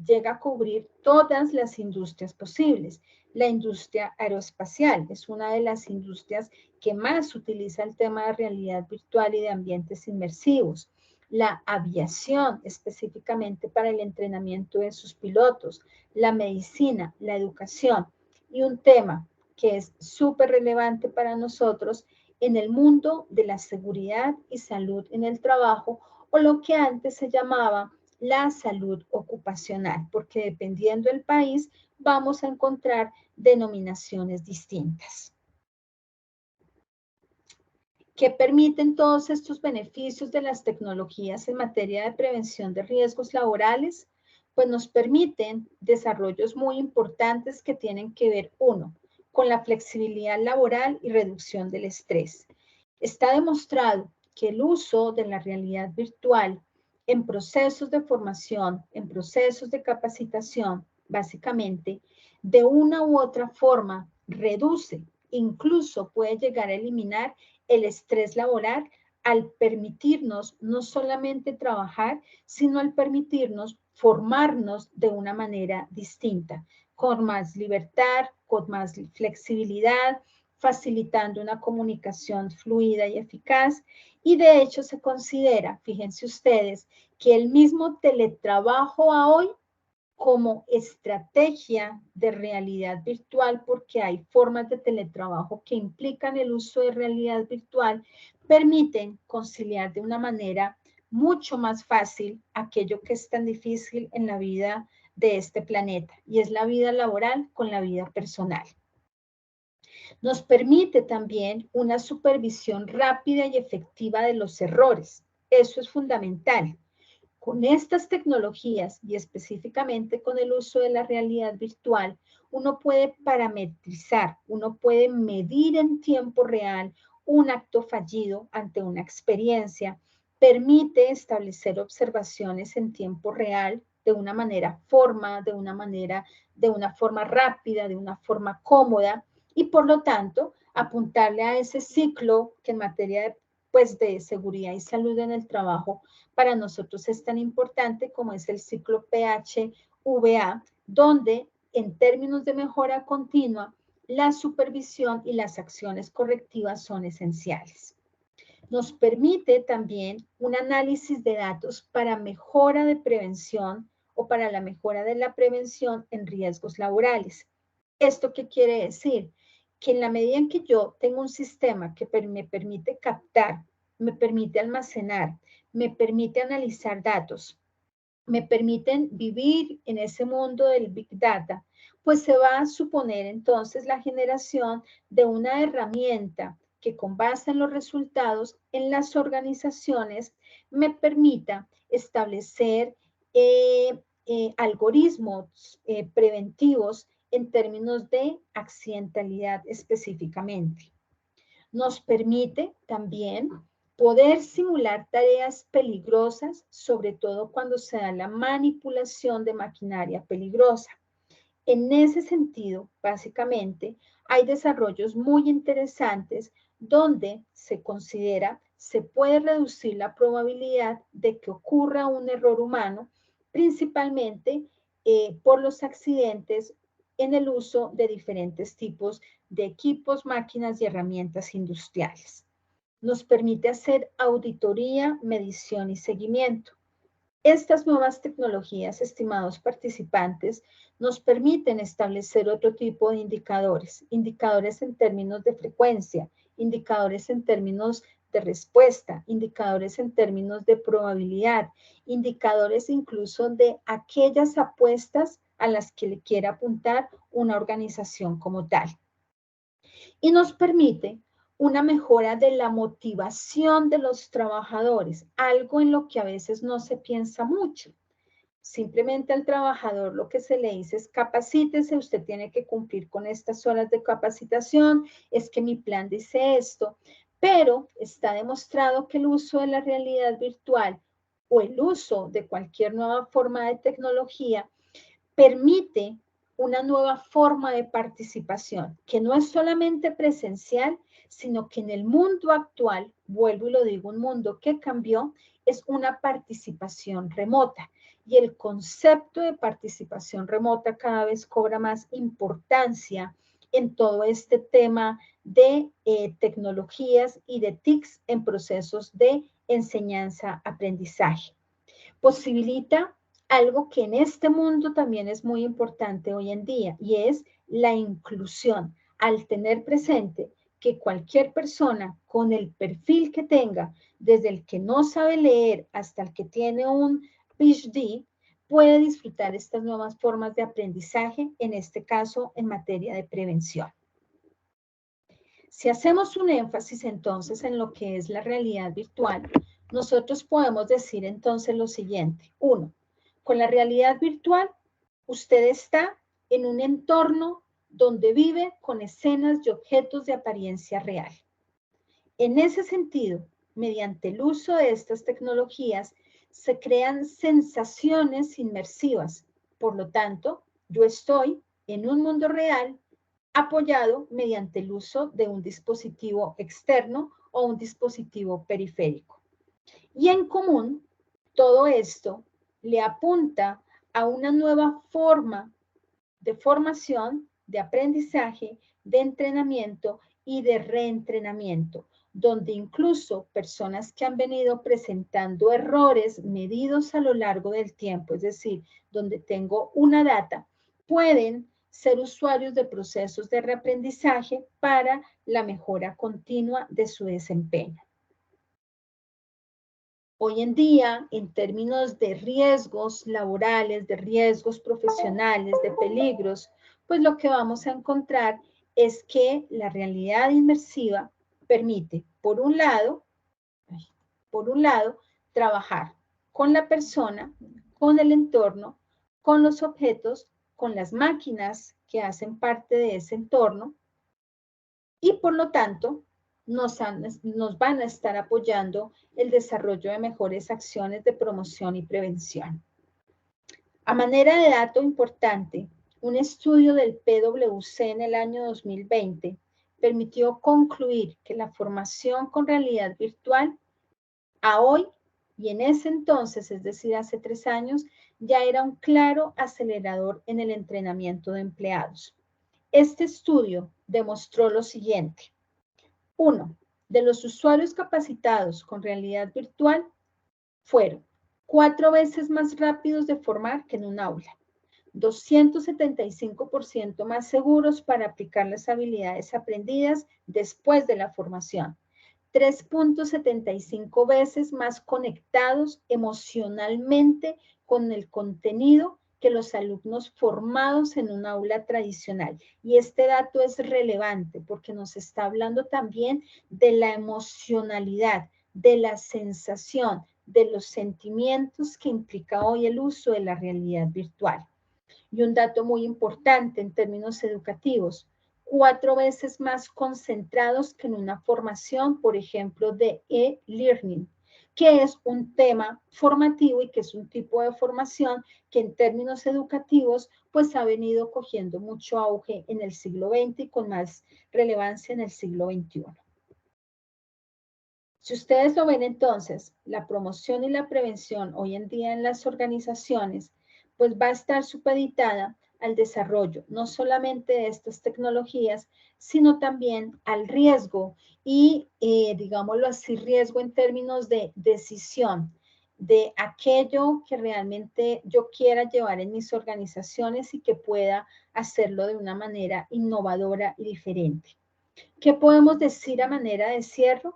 llega a cubrir todas las industrias posibles. La industria aeroespacial es una de las industrias que más utiliza el tema de realidad virtual y de ambientes inmersivos. La aviación, específicamente para el entrenamiento de sus pilotos, la medicina, la educación y un tema que es súper relevante para nosotros en el mundo de la seguridad y salud en el trabajo, o lo que antes se llamaba la salud ocupacional, porque dependiendo del país vamos a encontrar denominaciones distintas. ¿Qué permiten todos estos beneficios de las tecnologías en materia de prevención de riesgos laborales? Pues nos permiten desarrollos muy importantes que tienen que ver, uno, con la flexibilidad laboral y reducción del estrés. Está demostrado que el uso de la realidad virtual en procesos de formación, en procesos de capacitación, básicamente, de una u otra forma, reduce, incluso puede llegar a eliminar el estrés laboral al permitirnos no solamente trabajar, sino al permitirnos formarnos de una manera distinta, con más libertad, con más flexibilidad, facilitando una comunicación fluida y eficaz. Y de hecho se considera, fíjense ustedes, que el mismo teletrabajo a hoy como estrategia de realidad virtual, porque hay formas de teletrabajo que implican el uso de realidad virtual, permiten conciliar de una manera mucho más fácil aquello que es tan difícil en la vida de este planeta, y es la vida laboral con la vida personal. Nos permite también una supervisión rápida y efectiva de los errores. Eso es fundamental. Con estas tecnologías y específicamente con el uso de la realidad virtual, uno puede parametrizar, uno puede medir en tiempo real un acto fallido ante una experiencia, permite establecer observaciones en tiempo real de una forma rápida, de una forma cómoda, y por lo tanto apuntarle a ese ciclo que en materia de seguridad y salud en el trabajo para nosotros es tan importante, como es el ciclo PHVA, donde en términos de mejora continua, la supervisión y las acciones correctivas son esenciales. Nos permite también un análisis de datos para mejora de prevención o para la mejora de la prevención en riesgos laborales. ¿Esto qué quiere decir? Que en la medida en que yo tengo un sistema que me permite captar, me permite almacenar, me permite analizar datos, me permiten vivir en ese mundo del Big Data, pues se va a suponer entonces la generación de una herramienta que con base en los resultados en las organizaciones me permita establecer algoritmos preventivos en términos de accidentalidad específicamente. Nos permite también poder simular tareas peligrosas, sobre todo cuando se da la manipulación de maquinaria peligrosa. En ese sentido, básicamente, hay desarrollos muy interesantes donde se considera, se puede reducir la probabilidad de que ocurra un error humano, principalmente por los accidentes en el uso de diferentes tipos de equipos, máquinas y herramientas industriales. Nos permite hacer auditoría, medición y seguimiento. Estas nuevas tecnologías, estimados participantes, nos permiten establecer otro tipo de indicadores, indicadores en términos de frecuencia, indicadores en términos de respuesta, indicadores en términos de probabilidad, indicadores incluso de aquellas apuestas a las que le quiera apuntar una organización como tal. Y nos permite una mejora de la motivación de los trabajadores, algo en lo que a veces no se piensa mucho. Simplemente al trabajador lo que se le dice es capacítese, usted tiene que cumplir con estas horas de capacitación, es que mi plan dice esto, pero está demostrado que el uso de la realidad virtual o el uso de cualquier nueva forma de tecnología permite una nueva forma de participación, que no es solamente presencial, sino que en el mundo actual, vuelvo y lo digo, un mundo que cambió, es una participación remota. Y el concepto de participación remota cada vez cobra más importancia en todo este tema de tecnologías y de TICs en procesos de enseñanza-aprendizaje. Posibilita algo que en este mundo también es muy importante hoy en día y es la inclusión, al tener presente que cualquier persona con el perfil que tenga, desde el que no sabe leer hasta el que tiene un PhD, puede disfrutar estas nuevas formas de aprendizaje, en este caso en materia de prevención. Si hacemos un énfasis entonces en lo que es la realidad virtual, nosotros podemos decir entonces lo siguiente. 1. Con la realidad virtual, usted está en un entorno donde vive con escenas y objetos de apariencia real. En ese sentido, mediante el uso de estas tecnologías, se crean sensaciones inmersivas. Por lo tanto, yo estoy en un mundo real apoyado mediante el uso de un dispositivo externo o un dispositivo periférico. Y en común, todo esto le apunta a una nueva forma de formación, de aprendizaje, de entrenamiento y de reentrenamiento, donde incluso personas que han venido presentando errores medidos a lo largo del tiempo, es decir, donde tengo una data, pueden ser usuarios de procesos de reaprendizaje para la mejora continua de su desempeño. Hoy en día, en términos de riesgos laborales, de riesgos profesionales, de peligros, pues lo que vamos a encontrar es que la realidad inmersiva permite, por un lado, trabajar con la persona, con el entorno, con los objetos, con las máquinas que hacen parte de ese entorno y por lo tanto nos van a estar apoyando el desarrollo de mejores acciones de promoción y prevención. A manera de dato importante, un estudio del PwC en el año 2020 permitió concluir que la formación con realidad virtual a hoy y en ese entonces, es decir, hace 3 años, ya era un claro acelerador en el entrenamiento de empleados. Este estudio demostró lo siguiente. 1. de los usuarios capacitados con realidad virtual fueron 4 veces más rápidos de formar que en un aula, 275% más seguros para aplicar las habilidades aprendidas después de la formación, 3.75 veces más conectados emocionalmente con el contenido que los alumnos formados en un aula tradicional. Y este dato es relevante porque nos está hablando también de la emocionalidad, de la sensación, de los sentimientos que implica hoy el uso de la realidad virtual. Y un dato muy importante en términos educativos, 4 veces más concentrados que en una formación, por ejemplo, de e-learning, que es un tema formativo y que es un tipo de formación que en términos educativos pues ha venido cogiendo mucho auge en el siglo XX y con más relevancia en el siglo XXI. Si ustedes lo ven entonces, la promoción y la prevención hoy en día en las organizaciones pues va a estar supeditada al desarrollo, no solamente de estas tecnologías, sino también al riesgo y, digámoslo así, riesgo en términos de decisión de aquello que realmente yo quiera llevar en mis organizaciones y que pueda hacerlo de una manera innovadora y diferente. ¿Qué podemos decir a manera de cierre?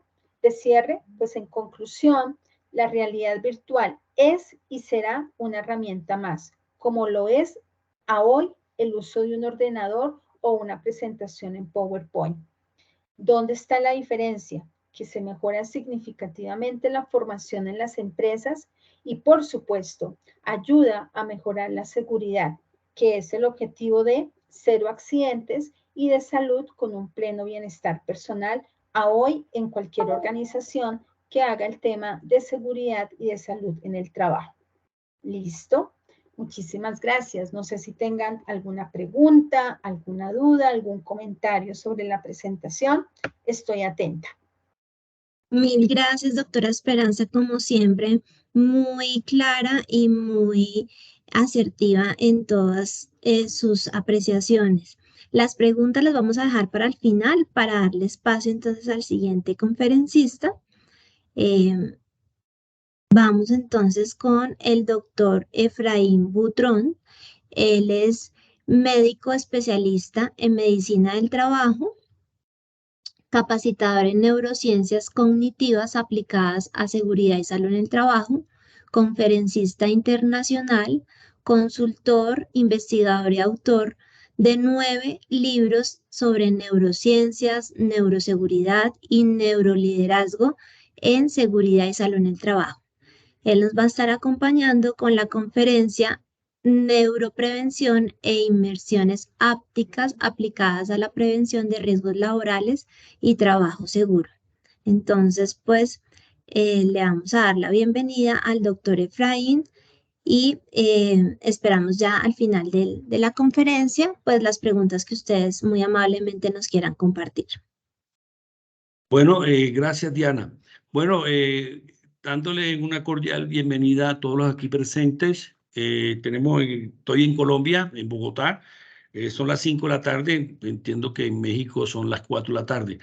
Pues en conclusión, la realidad virtual es y será una herramienta más, como lo es a hoy el uso de un ordenador o una presentación en PowerPoint. ¿Dónde está la diferencia? Que se mejora significativamente la formación en las empresas y, por supuesto, ayuda a mejorar la seguridad, que es el objetivo de 0 accidentes y de salud con un pleno bienestar personal a hoy en cualquier organización que haga el tema de seguridad y de salud en el trabajo. ¿Listo? Muchísimas gracias. No sé si tengan alguna pregunta, alguna duda, algún comentario sobre la presentación. Estoy atenta. Mil gracias, doctora Esperanza, como siempre, muy clara y muy asertiva en todas sus apreciaciones. Las preguntas las vamos a dejar para el final para darle espacio entonces al siguiente conferencista. Vamos entonces con el doctor Efraín Butrón. Él es médico especialista en medicina del trabajo, capacitador en neurociencias cognitivas aplicadas a seguridad y salud en el trabajo, conferencista internacional, consultor, investigador y autor de 9 libros sobre neurociencias, neuroseguridad y neuroliderazgo en seguridad y salud en el trabajo. Él nos va a estar acompañando con la conferencia Neuroprevención e inmersiones ápticas aplicadas a la prevención de riesgos laborales y trabajo seguro. Entonces, pues, le vamos a dar la bienvenida al doctor Efraín y esperamos ya al final de la conferencia, pues, las preguntas que ustedes muy amablemente nos quieran compartir. Bueno, gracias, Diana. Bueno, dándole una cordial bienvenida a todos los aquí presentes. Estoy en Colombia, en Bogotá. Son las 5 de la tarde. Entiendo que en México son las 4 de la tarde.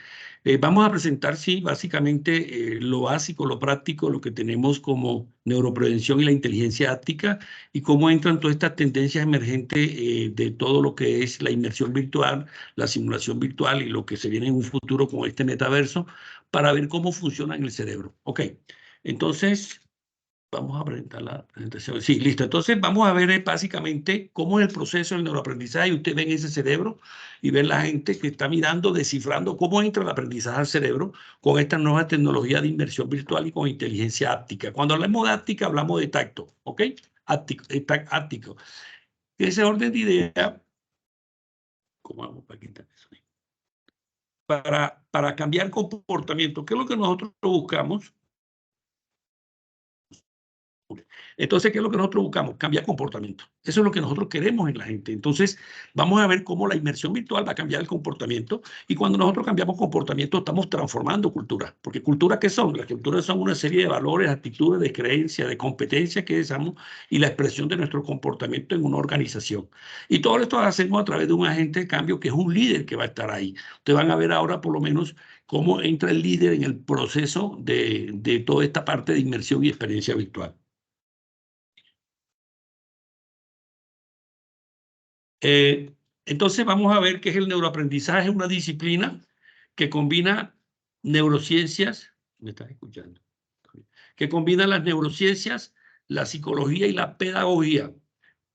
Vamos a presentar, sí, básicamente lo básico, lo práctico, lo que tenemos como neuroprevención y la inteligencia áptica y cómo entran todas estas tendencias emergentes de todo lo que es la inmersión virtual, la simulación virtual y lo que se viene en un futuro con este metaverso para ver cómo funciona en el cerebro. Ok, entonces vamos a presentar la presentación. Sí, listo. Entonces vamos a ver básicamente cómo es el proceso del neuroaprendizaje. Usted ve en ese cerebro y ve la gente que está mirando, descifrando cómo entra el aprendizaje al cerebro con esta nueva tecnología de inmersión virtual y con inteligencia áptica. Cuando hablamos de áptica, hablamos de tacto, ¿ok? Áptico. Ese orden de idea, ¿cómo vamos para quitar eso? Para cambiar comportamiento, ¿qué es lo que nosotros buscamos? Entonces, ¿qué es lo que nosotros buscamos? Cambiar comportamiento. Eso es lo que nosotros queremos en la gente. Entonces, vamos a ver cómo la inmersión virtual va a cambiar el comportamiento. Y cuando nosotros cambiamos comportamiento, estamos transformando cultura. Porque cultura, ¿qué son? Las culturas son una serie de valores, actitudes, de creencias, de competencias que deseamos y la expresión de nuestro comportamiento en una organización. Y todo esto lo hacemos a través de un agente de cambio que es un líder que va a estar ahí. Ustedes van a ver ahora, por lo menos, cómo entra el líder en el proceso de toda esta parte de inmersión y experiencia virtual. Entonces vamos a ver qué es el neuroaprendizaje, una disciplina que combina neurociencias, ¿me estás escuchando? Que combina las neurociencias, la psicología y la pedagogía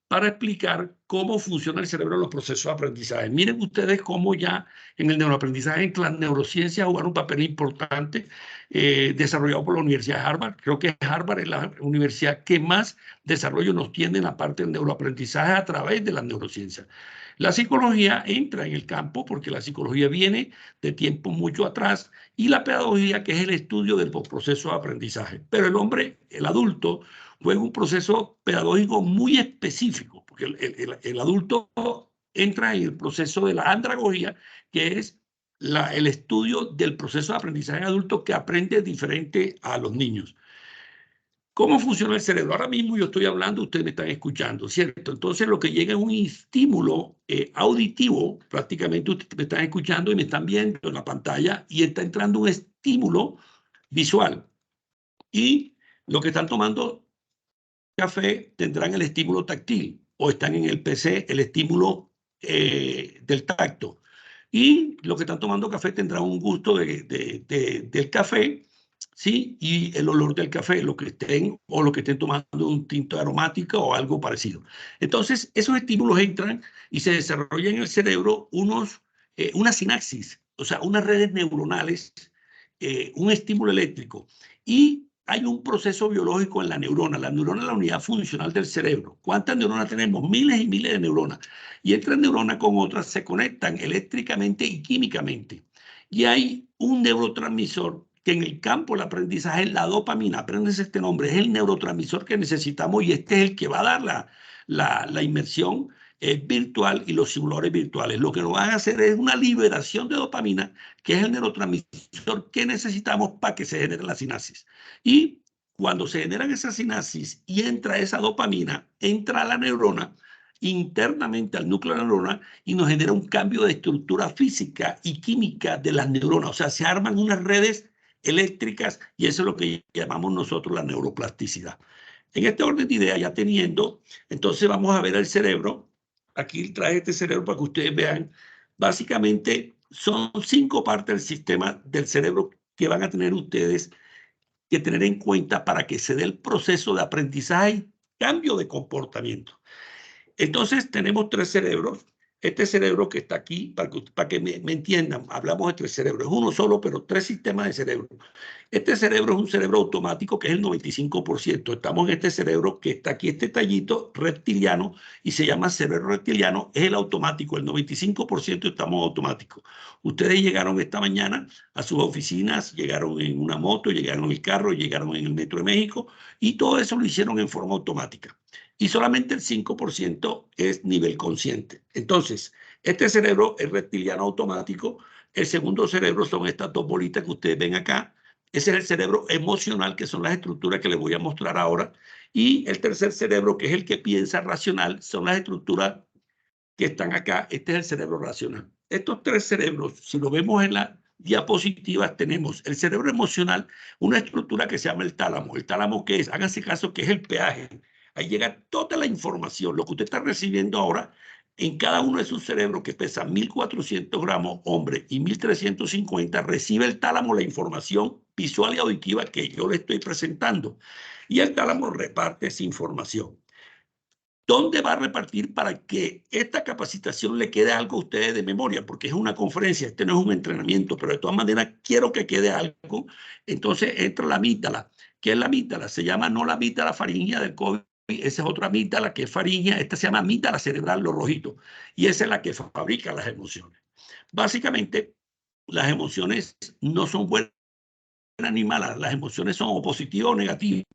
para explicar cómo funciona el cerebro en los procesos de aprendizaje. Miren ustedes cómo ya en el neuroaprendizaje, en las neurociencias jugaron un papel importante desarrollado por la Universidad de Harvard. Creo que Harvard es la universidad que más desarrollo nos tiene en la parte del neuroaprendizaje a través de las neurociencias. La psicología entra en el campo porque la psicología viene de tiempo mucho atrás y la pedagogía, que es el estudio del proceso de aprendizaje. Pero el hombre, el adulto, juega un proceso pedagógico muy específico, porque el adulto entra en el proceso de la andragogía, que es el estudio del proceso de aprendizaje adulto que aprende diferente a los niños. ¿Cómo funciona el cerebro? Ahora mismo yo estoy hablando, ustedes me están escuchando, ¿cierto? Entonces lo que llega es un estímulo auditivo, prácticamente ustedes me están escuchando y me están viendo en la pantalla, y está entrando un estímulo visual. Y lo que están tomando café tendrán el estímulo táctil, o están en el PC el estímulo del tacto. Y los que están tomando café tendrán un gusto del café, ¿sí? Y el olor del café, lo que estén, o lo que estén tomando un tinto aromático o algo parecido. Entonces, esos estímulos entran y se desarrollan en el cerebro una sinapsis, o sea, unas redes neuronales, un estímulo eléctrico. Y hay un proceso biológico en la neurona. La neurona es la unidad funcional del cerebro. ¿Cuántas neuronas tenemos? Miles y miles de neuronas. Y entre neuronas con otras se conectan eléctricamente y químicamente. Y hay un neurotransmisor que en el campo del aprendizaje es la dopamina. Aprendes este nombre. Es el neurotransmisor que necesitamos y este es el que va a dar la inmersión virtual y los simuladores virtuales. Lo que nos van a hacer es una liberación de dopamina, que es el neurotransmisor que necesitamos para que se genere la sinapsis. Y cuando se generan esas sinapsis y entra esa dopamina, entra a la neurona, internamente al núcleo de la neurona, y nos genera un cambio de estructura física y química de las neuronas. O sea, se arman unas redes eléctricas y eso es lo que llamamos nosotros la neuroplasticidad. En este orden de ideas, ya teniendo, entonces vamos a ver el cerebro. Aquí traje este cerebro para que ustedes vean. Básicamente son 5 partes del sistema del cerebro que van a tener ustedes que tener en cuenta para que se dé el proceso de aprendizaje y cambio de comportamiento. Entonces tenemos 3 cerebros. Este cerebro que está aquí, para que me entiendan, hablamos de 3 cerebros. Es uno solo, pero 3 sistemas de cerebro. Este cerebro es un cerebro automático que es el 95%. Estamos en este cerebro que está aquí, este tallito reptiliano, y se llama cerebro reptiliano, es el automático. El 95% estamos automáticos. Ustedes llegaron esta mañana a sus oficinas, llegaron en una moto, llegaron en el carro, llegaron en el Metro de México, y todo eso lo hicieron en forma automática. Y solamente el 5% es nivel consciente. Entonces, este cerebro es reptiliano automático. El segundo cerebro son estas 2 bolitas que ustedes ven acá. Ese es el cerebro emocional, que son las estructuras que les voy a mostrar ahora. Y el tercer cerebro, que es el que piensa racional, son las estructuras que están acá. Este es el cerebro racional. Estos 3 cerebros, si lo vemos en la diapositivas, tenemos el cerebro emocional, una estructura que se llama el tálamo. ¿El tálamo qué es? Háganse caso que es el peaje. Ahí llega toda la información. Lo que usted está recibiendo ahora en cada uno de sus cerebros, que pesa 1.400 gramos hombre y 1.350, recibe el tálamo la información visual y auditiva que yo le estoy presentando. Y el tálamo reparte esa información. ¿Dónde va a repartir para que esta capacitación le quede algo a ustedes de memoria? Porque es una conferencia, este no es un entrenamiento, pero de todas maneras quiero que quede algo. Entonces entra la amígdala. ¿Qué es la amígdala? Se llama no la amígdala faríngea del COVID, esa es otra amígdala que es faríngea, esta se llama amígdala cerebral, lo rojito, y esa es la que fabrica las emociones. Básicamente, las emociones no son buenas ni mala, las emociones son o positivas o negativas,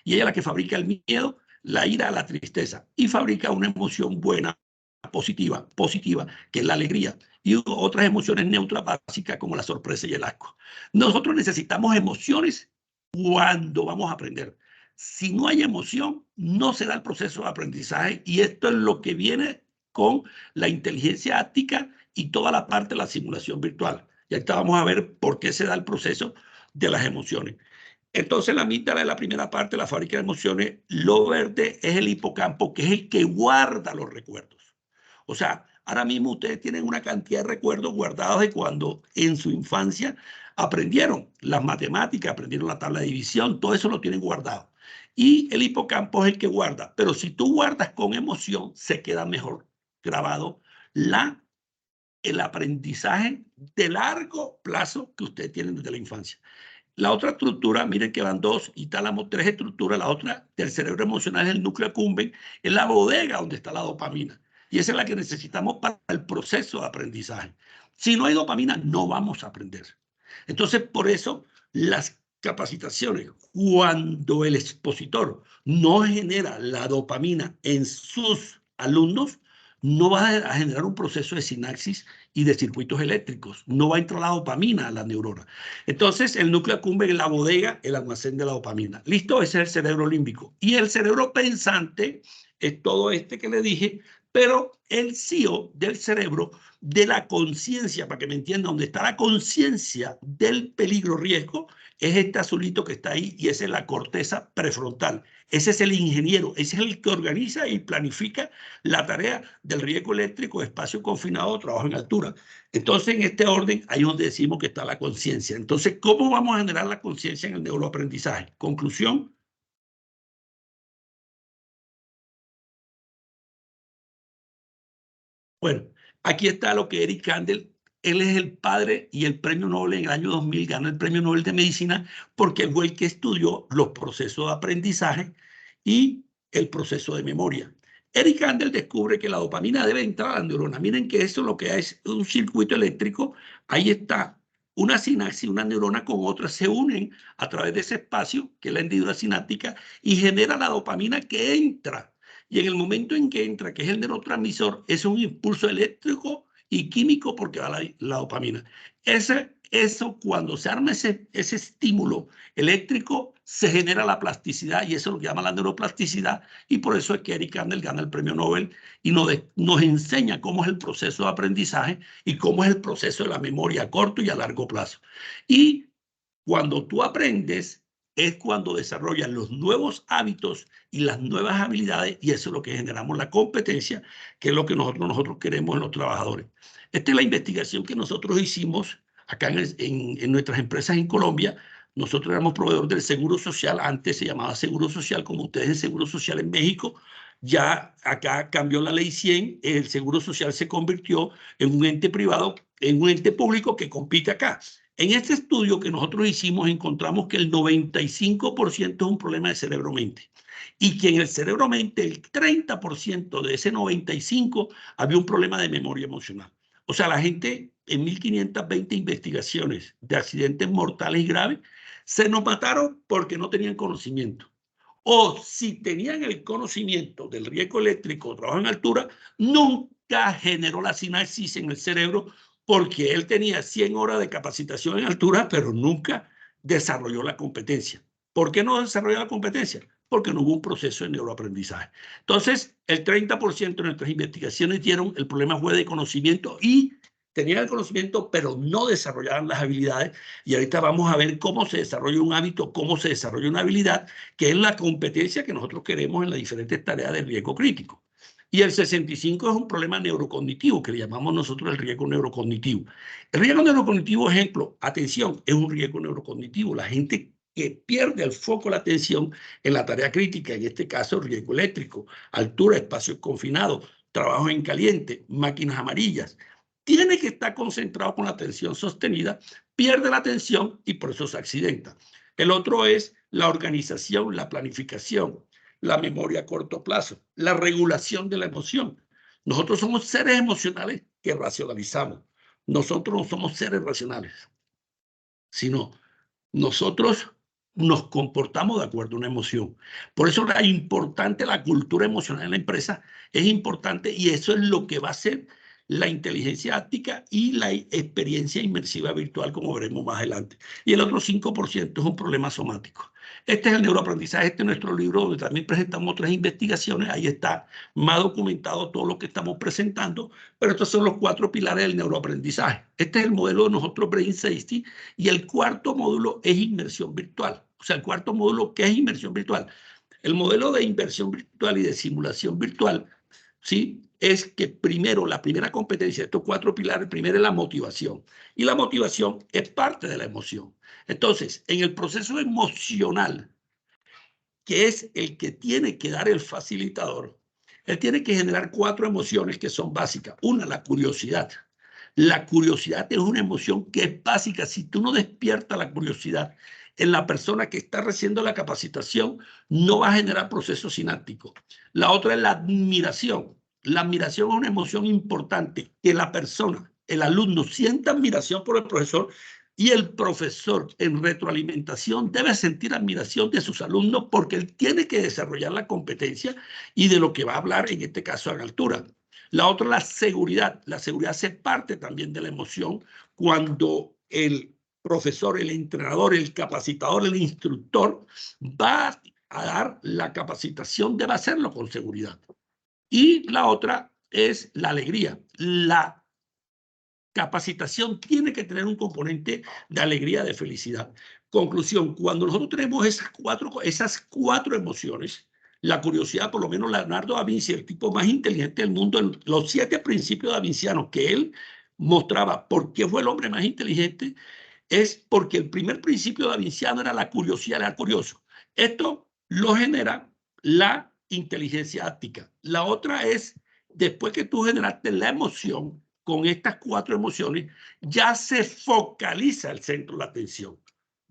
y ella es la que fabrica el miedo, la ira, la tristeza, y fabrica una emoción buena, positiva, que es la alegría, y otras emociones neutras básicas como la sorpresa y el asco. Nosotros necesitamos emociones cuando vamos a aprender. Si no hay emoción, no se da el proceso de aprendizaje, y esto es lo que viene con la inteligencia áptica y toda la parte de la simulación virtual. Y ahorita vamos a ver por qué se da el proceso de las emociones. Entonces, la amígdala es la primera parte de la fábrica de emociones. Lo verde es el hipocampo, que es el que guarda los recuerdos. O sea, ahora mismo ustedes tienen una cantidad de recuerdos guardados de cuando en su infancia aprendieron las matemáticas, aprendieron la tabla de división, todo eso lo tienen guardado. Y el hipocampo es el que guarda. Pero si tú guardas con emoción, se queda mejor grabado el aprendizaje de largo plazo que ustedes tienen desde la infancia. La otra estructura, miren que van dos y tálamo, tres estructuras. La otra del cerebro emocional es el núcleo accumbens, es la bodega donde está la dopamina. Y esa es la que necesitamos para el proceso de aprendizaje. Si no hay dopamina, no vamos a aprender. Entonces, por eso, las capacitaciones, cuando el expositor no genera la dopamina en sus alumnos, no va a generar un proceso de sinapsis y de circuitos eléctricos. No va a entrar la dopamina a la neurona. Entonces, el núcleo accumbens es la bodega, el almacén de la dopamina. ¿Listo? Ese es el cerebro límbico. Y el cerebro pensante es todo este que le dije, pero el CEO del cerebro, de la conciencia, para que me entiendan, donde está la conciencia del peligro-riesgo, es este azulito que está ahí, y esa es la corteza prefrontal. Ese es el ingeniero, ese es el que organiza y planifica la tarea del riesgo eléctrico, espacio confinado, trabajo en altura. Entonces, en este orden, ahí es donde decimos que está la conciencia. Entonces, ¿cómo vamos a generar la conciencia en el neuroaprendizaje? Conclusión. Bueno, aquí está lo que Eric Kandel, él es el padre y el premio Nobel en el año 2000, ganó el premio Nobel de Medicina porque fue el que estudió los procesos de aprendizaje y el proceso de memoria. Eric Kandel descubre que la dopamina debe entrar a la neurona. Miren que eso lo que es un circuito eléctrico. Ahí está una sinapsis, una neurona con otra, se unen a través de ese espacio, que es la hendidura sináptica, y genera la dopamina que entra. Y en el momento en que entra, que es el neurotransmisor, es un impulso eléctrico y químico porque va la dopamina. Eso cuando se arma ese estímulo eléctrico, se genera la plasticidad, y eso es lo que llama la neuroplasticidad, y por eso es que Eric Kandel gana el premio Nobel y nos enseña cómo es el proceso de aprendizaje y cómo es el proceso de la memoria a corto y a largo plazo. Y cuando tú aprendes, es cuando desarrollas los nuevos hábitos y las nuevas habilidades, y eso es lo que generamos la competencia, que es lo que nosotros queremos en los trabajadores. Esta es la investigación que nosotros hicimos acá en nuestras empresas en Colombia. Nosotros éramos proveedores del Seguro Social, antes se llamaba Seguro Social, como ustedes el Seguro Social en México. Ya acá cambió la ley 100, el Seguro Social se convirtió en un ente privado, en un ente público que compite acá. En este estudio que nosotros hicimos encontramos que el 95% es un problema de cerebro-mente, y que en el cerebro-mente el 30% de ese 95% había un problema de memoria emocional. O sea, la gente en 1520 investigaciones de accidentes mortales y graves se nos mataron porque no tenían conocimiento. O si tenían el conocimiento del riesgo eléctrico o trabajo en altura, nunca generó la sinapsis en el cerebro, porque él tenía 100 horas de capacitación en altura, pero nunca desarrolló la competencia. ¿Por qué no desarrolló la competencia? Porque no hubo un proceso de neuroaprendizaje. Entonces, el 30% de nuestras investigaciones dieron, el problema fue de conocimiento, y tenían el conocimiento, pero no desarrollaban las habilidades. Y ahorita vamos a ver cómo se desarrolla un hábito, cómo se desarrolla una habilidad, que es la competencia que nosotros queremos en las diferentes tareas de riesgo crítico. Y el 65% es un problema neurocognitivo, que le llamamos nosotros el riesgo neurocognitivo. El riesgo neurocognitivo, ejemplo, atención, es un riesgo neurocognitivo. La gente que pierde el foco, la atención en la tarea crítica, en este caso riesgo eléctrico, altura, espacios confinados, trabajo en caliente, máquinas amarillas, tiene que estar concentrado con la atención sostenida, pierde la atención y por eso se accidenta. El otro es la organización, la planificación, la memoria a corto plazo, la regulación de la emoción. Nosotros somos seres emocionales que racionalizamos. Nosotros no somos seres racionales, sino nosotros nos comportamos de acuerdo a una emoción. Por eso es importante la cultura emocional en la empresa, es importante, y eso es lo que va a hacer la inteligencia áptica y la experiencia inmersiva virtual, como veremos más adelante. Y el otro 5% es un problema somático. Este es el neuroaprendizaje, este es nuestro libro donde también presentamos otras investigaciones, ahí está más documentado todo lo que estamos presentando, pero estos son los 4 pilares del neuroaprendizaje. Este es el modelo de nosotros Brain Safety, y el cuarto módulo es inmersión virtual. O sea, el cuarto módulo, ¿qué es inmersión virtual? El modelo de inmersión virtual y de simulación virtual, ¿sí? Es que primero, la primera competencia de estos 4 pilares, primero es la motivación. Y la motivación es parte de la emoción. Entonces, en el proceso emocional, que es el que tiene que dar el facilitador, él tiene que generar 4 emociones que son básicas. Una, la curiosidad. La curiosidad es una emoción que es básica. Si tú no despiertas la curiosidad en la persona que está recibiendo la capacitación, no va a generar procesos sinápticos. La otra es la admiración. La admiración es una emoción importante, que la persona, el alumno, sienta admiración por el profesor, y el profesor en retroalimentación debe sentir admiración de sus alumnos porque él tiene que desarrollar la competencia y de lo que va a hablar, en este caso, a altura. La otra es la seguridad. La seguridad hace parte también de la emoción cuando el profesor, el entrenador, el capacitador, el instructor va a dar la capacitación, debe hacerlo con seguridad. Y la otra es la alegría. La capacitación tiene que tener un componente de alegría, de felicidad. Conclusión, cuando nosotros tenemos esas cuatro emociones, la curiosidad, por lo menos Leonardo da Vinci, el tipo más inteligente del mundo, los 7 principios davincianos que él mostraba por qué fue el hombre más inteligente, es porque el primer principio davinciano era la curiosidad, era curioso. Esto lo genera la inteligencia áptica. La otra es, después que tú generaste la emoción, con estas 4 emociones, ya se focaliza el centro de la atención.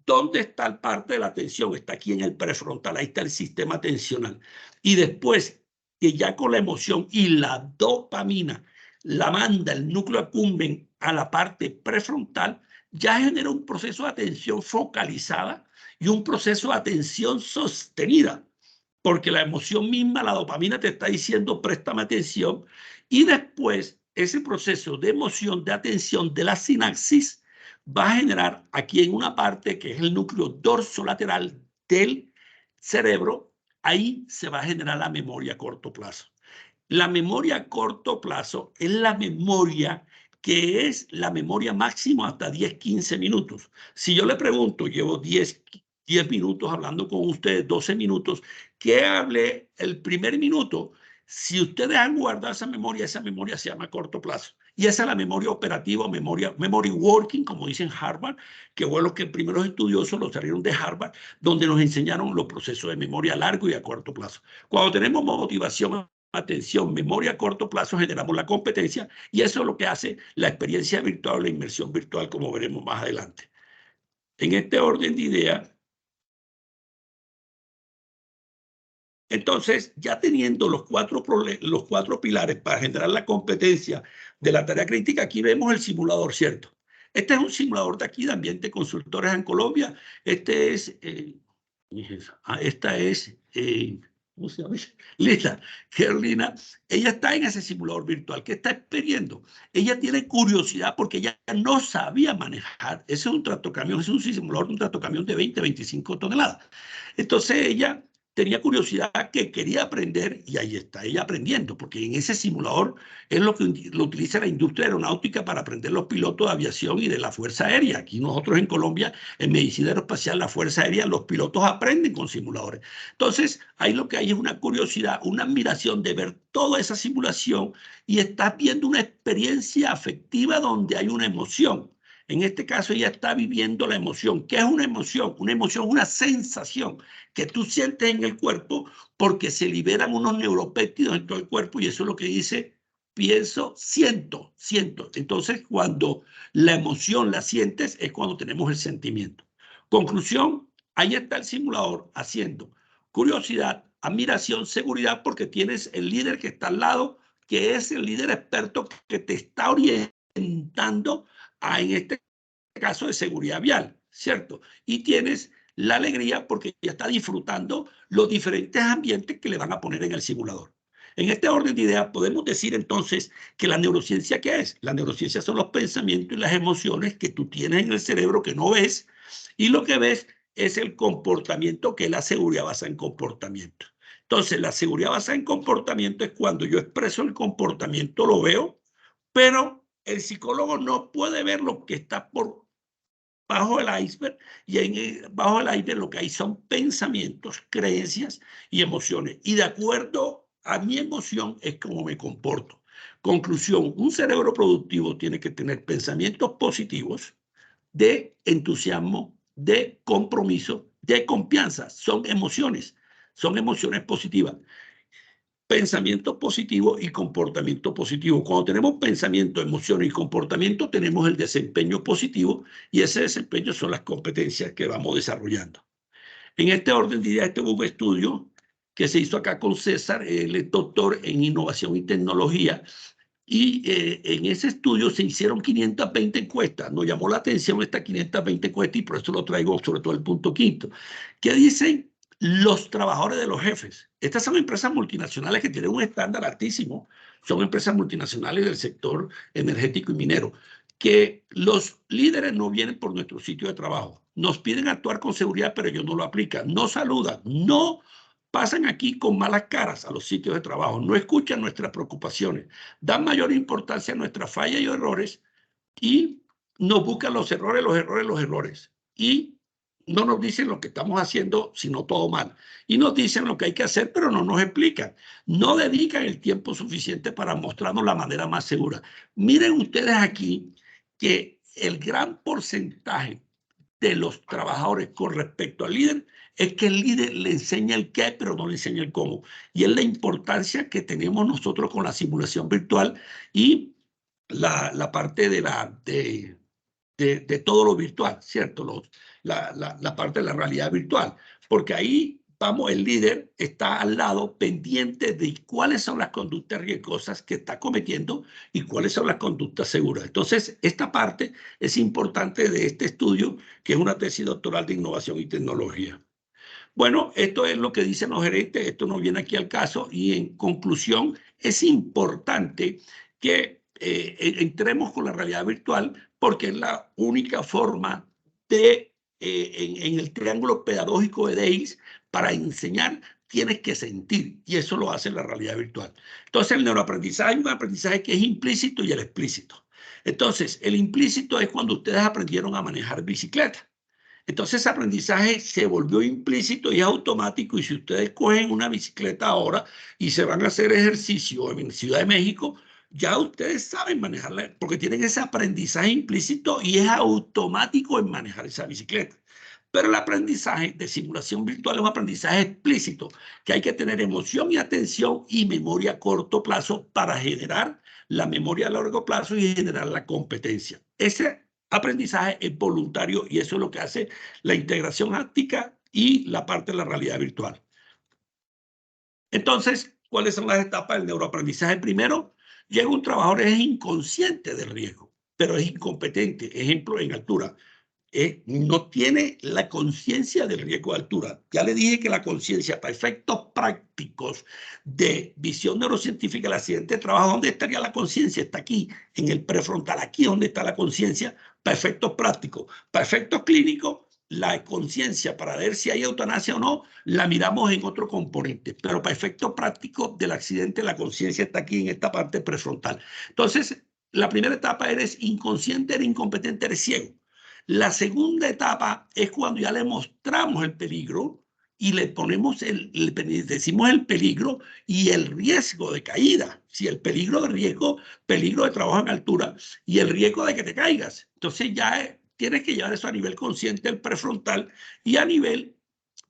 ¿Dónde está el parte de la atención? Está aquí en el prefrontal, ahí está el sistema atencional. Y después que ya con la emoción y la dopamina la manda el núcleo accumbens a la parte prefrontal, ya genera un proceso de atención focalizada y un proceso de atención sostenida, porque la emoción misma, la dopamina, te está diciendo préstame atención, y después ese proceso de emoción, de atención de la sinapsis va a generar aquí en una parte que es el núcleo dorsolateral del cerebro, ahí se va a generar la memoria a corto plazo. La memoria a corto plazo es la memoria que es la memoria máxima hasta 10-15 minutos. Si yo le pregunto, llevo 10 minutos hablando con ustedes, 12 minutos, ¿qué hablé el primer minuto? Si ustedes han guardado esa memoria se llama corto plazo. Y esa es la memoria operativa, memory working, como dicen Harvard, que fue lo que primeros estudiosos lo salieron de Harvard, donde nos enseñaron los procesos de memoria a largo y a corto plazo. Cuando tenemos motivación, atención, memoria a corto plazo, generamos la competencia, y eso es lo que hace la experiencia virtual, la inmersión virtual, como veremos más adelante. En este orden de ideas, entonces, ya teniendo los cuatro pilares para generar la competencia de la tarea crítica, aquí vemos el simulador, ¿cierto? Este es un simulador de aquí, de ambiente consultores en Colombia. Este es, esta es, ¿cómo se llama? Lisa, Gerlina. Ella está en ese simulador virtual. ¿Qué está experienciando? Ella tiene curiosidad porque ella no sabía manejar. Ese es un tractocamión, es un simulador de un tractocamión de 20-25 toneladas. Entonces ella tenía curiosidad, que quería aprender, y ahí está ella aprendiendo, porque en ese simulador es lo que lo utiliza la industria aeronáutica para aprender los pilotos de aviación y de la Fuerza Aérea. Aquí nosotros en Colombia, en Medicina Aeroespacial, la Fuerza Aérea, los pilotos aprenden con simuladores. Entonces, ahí lo que hay es una curiosidad, una admiración de ver toda esa simulación, y estás viendo una experiencia afectiva donde hay una emoción. En este caso, ella está viviendo la emoción. ¿Qué es una emoción? Una emoción es una sensación que tú sientes en el cuerpo porque se liberan unos neuropéptidos en todo el cuerpo, y eso es lo que dice pienso, siento, siento. Entonces, cuando la emoción la sientes es cuando tenemos el sentimiento. Conclusión, ahí está el simulador haciendo curiosidad, admiración, seguridad, porque tienes el líder que está al lado, que es el líder experto que te está orientando en este caso de seguridad vial. ¿cierto? Y tienes la alegría porque ya está disfrutando los diferentes ambientes que le van a poner en el simulador. En este orden de ideas podemos decir entonces que la neurociencia, ¿qué es? La neurociencia son los pensamientos y las emociones que tú tienes en el cerebro que no ves, y lo que ves es el comportamiento, que es la seguridad basada en comportamiento. Entonces, la seguridad basada en comportamiento es cuando yo expreso el comportamiento, lo veo, pero el psicólogo no puede ver lo que está por bajo el iceberg, y bajo el iceberg lo que hay son pensamientos, creencias y emociones. Y de acuerdo a mi emoción es como me comporto. Conclusión, un cerebro productivo tiene que tener pensamientos positivos, de entusiasmo, de compromiso, de confianza. Son emociones positivas. Pensamiento positivo y comportamiento positivo. Cuando tenemos pensamiento, emoción y comportamiento, tenemos el desempeño positivo, y ese desempeño son las competencias que vamos desarrollando. En este orden de ideas, este fue un estudio que se hizo acá con César, él es doctor en innovación y tecnología, y en ese estudio se hicieron 520 encuestas. Nos llamó la atención estas 520 encuestas, y por eso lo traigo sobre todo el punto quinto. ¿Qué dicen los trabajadores de los jefes? Estas son empresas multinacionales que tienen un estándar altísimo. Son empresas multinacionales del sector energético y minero, que los líderes no vienen por nuestro sitio de trabajo. Nos piden actuar con seguridad, pero ellos no lo aplican. No saludan, no pasan aquí con malas caras a los sitios de trabajo, no escuchan nuestras preocupaciones, dan mayor importancia a nuestras fallas y errores, y nos buscan los errores. Y no nos dicen lo que estamos haciendo, sino todo mal. Y nos dicen lo que hay que hacer, pero no nos explican. No dedican el tiempo suficiente para mostrarnos la manera más segura. Miren ustedes aquí que el gran porcentaje de los trabajadores con respecto al líder es que el líder le enseña el qué, pero no le enseña el cómo. Y es la importancia que tenemos nosotros con la simulación virtual y la parte de todo lo virtual, ¿cierto? La parte de la realidad virtual. Porque ahí, vamos, el líder está al lado pendiente de cuáles son las conductas riesgosas que está cometiendo y cuáles son las conductas seguras. Entonces, esta parte es importante de este estudio, que es una tesis doctoral de innovación y tecnología. Bueno, esto es lo que dicen los gerentes, esto no viene aquí al caso, y en conclusión, es importante que entremos con la realidad virtual, porque es la única forma de, en el triángulo pedagógico de DEIS, para enseñar tienes que sentir, y eso lo hace la realidad virtual. Entonces, el neuroaprendizaje es un aprendizaje que es implícito y el explícito. Entonces, el implícito es cuando ustedes aprendieron a manejar bicicleta. Entonces ese aprendizaje se volvió implícito y automático, y si ustedes cogen una bicicleta ahora y se van a hacer ejercicio en Ciudad de México, ya ustedes saben manejarla porque tienen ese aprendizaje implícito y es automático en manejar esa bicicleta. Pero el aprendizaje de simulación virtual es un aprendizaje explícito, que hay que tener emoción y atención y memoria a corto plazo para generar la memoria a largo plazo y generar la competencia. Ese aprendizaje es voluntario, y eso es lo que hace la integración áptica y la parte de la realidad virtual. Entonces, ¿cuáles son las etapas del neuroaprendizaje? Primero, llega un trabajador, es inconsciente del riesgo, pero es incompetente. Ejemplo, en altura. No tiene la conciencia del riesgo de altura. Ya le dije que la conciencia, para efectos prácticos de visión neurocientífica del accidente de trabajo, ¿dónde estaría la conciencia? Está aquí, en el prefrontal. Aquí es donde está la conciencia para efectos prácticos. Para efectos clínicos, la conciencia, para ver si hay eutanasia o no, la miramos en otro componente. Pero para efectos prácticos del accidente, la conciencia está aquí en esta parte prefrontal. Entonces, la primera etapa, eres inconsciente, eres incompetente, eres ciego. La segunda etapa es cuando ya le mostramos el peligro y le ponemos decimos el peligro y el riesgo de caída. Si el peligro de riesgo, peligro de trabajo en altura y el riesgo de que te caigas. Entonces ya tienes que llevar eso a nivel consciente del prefrontal y a nivel,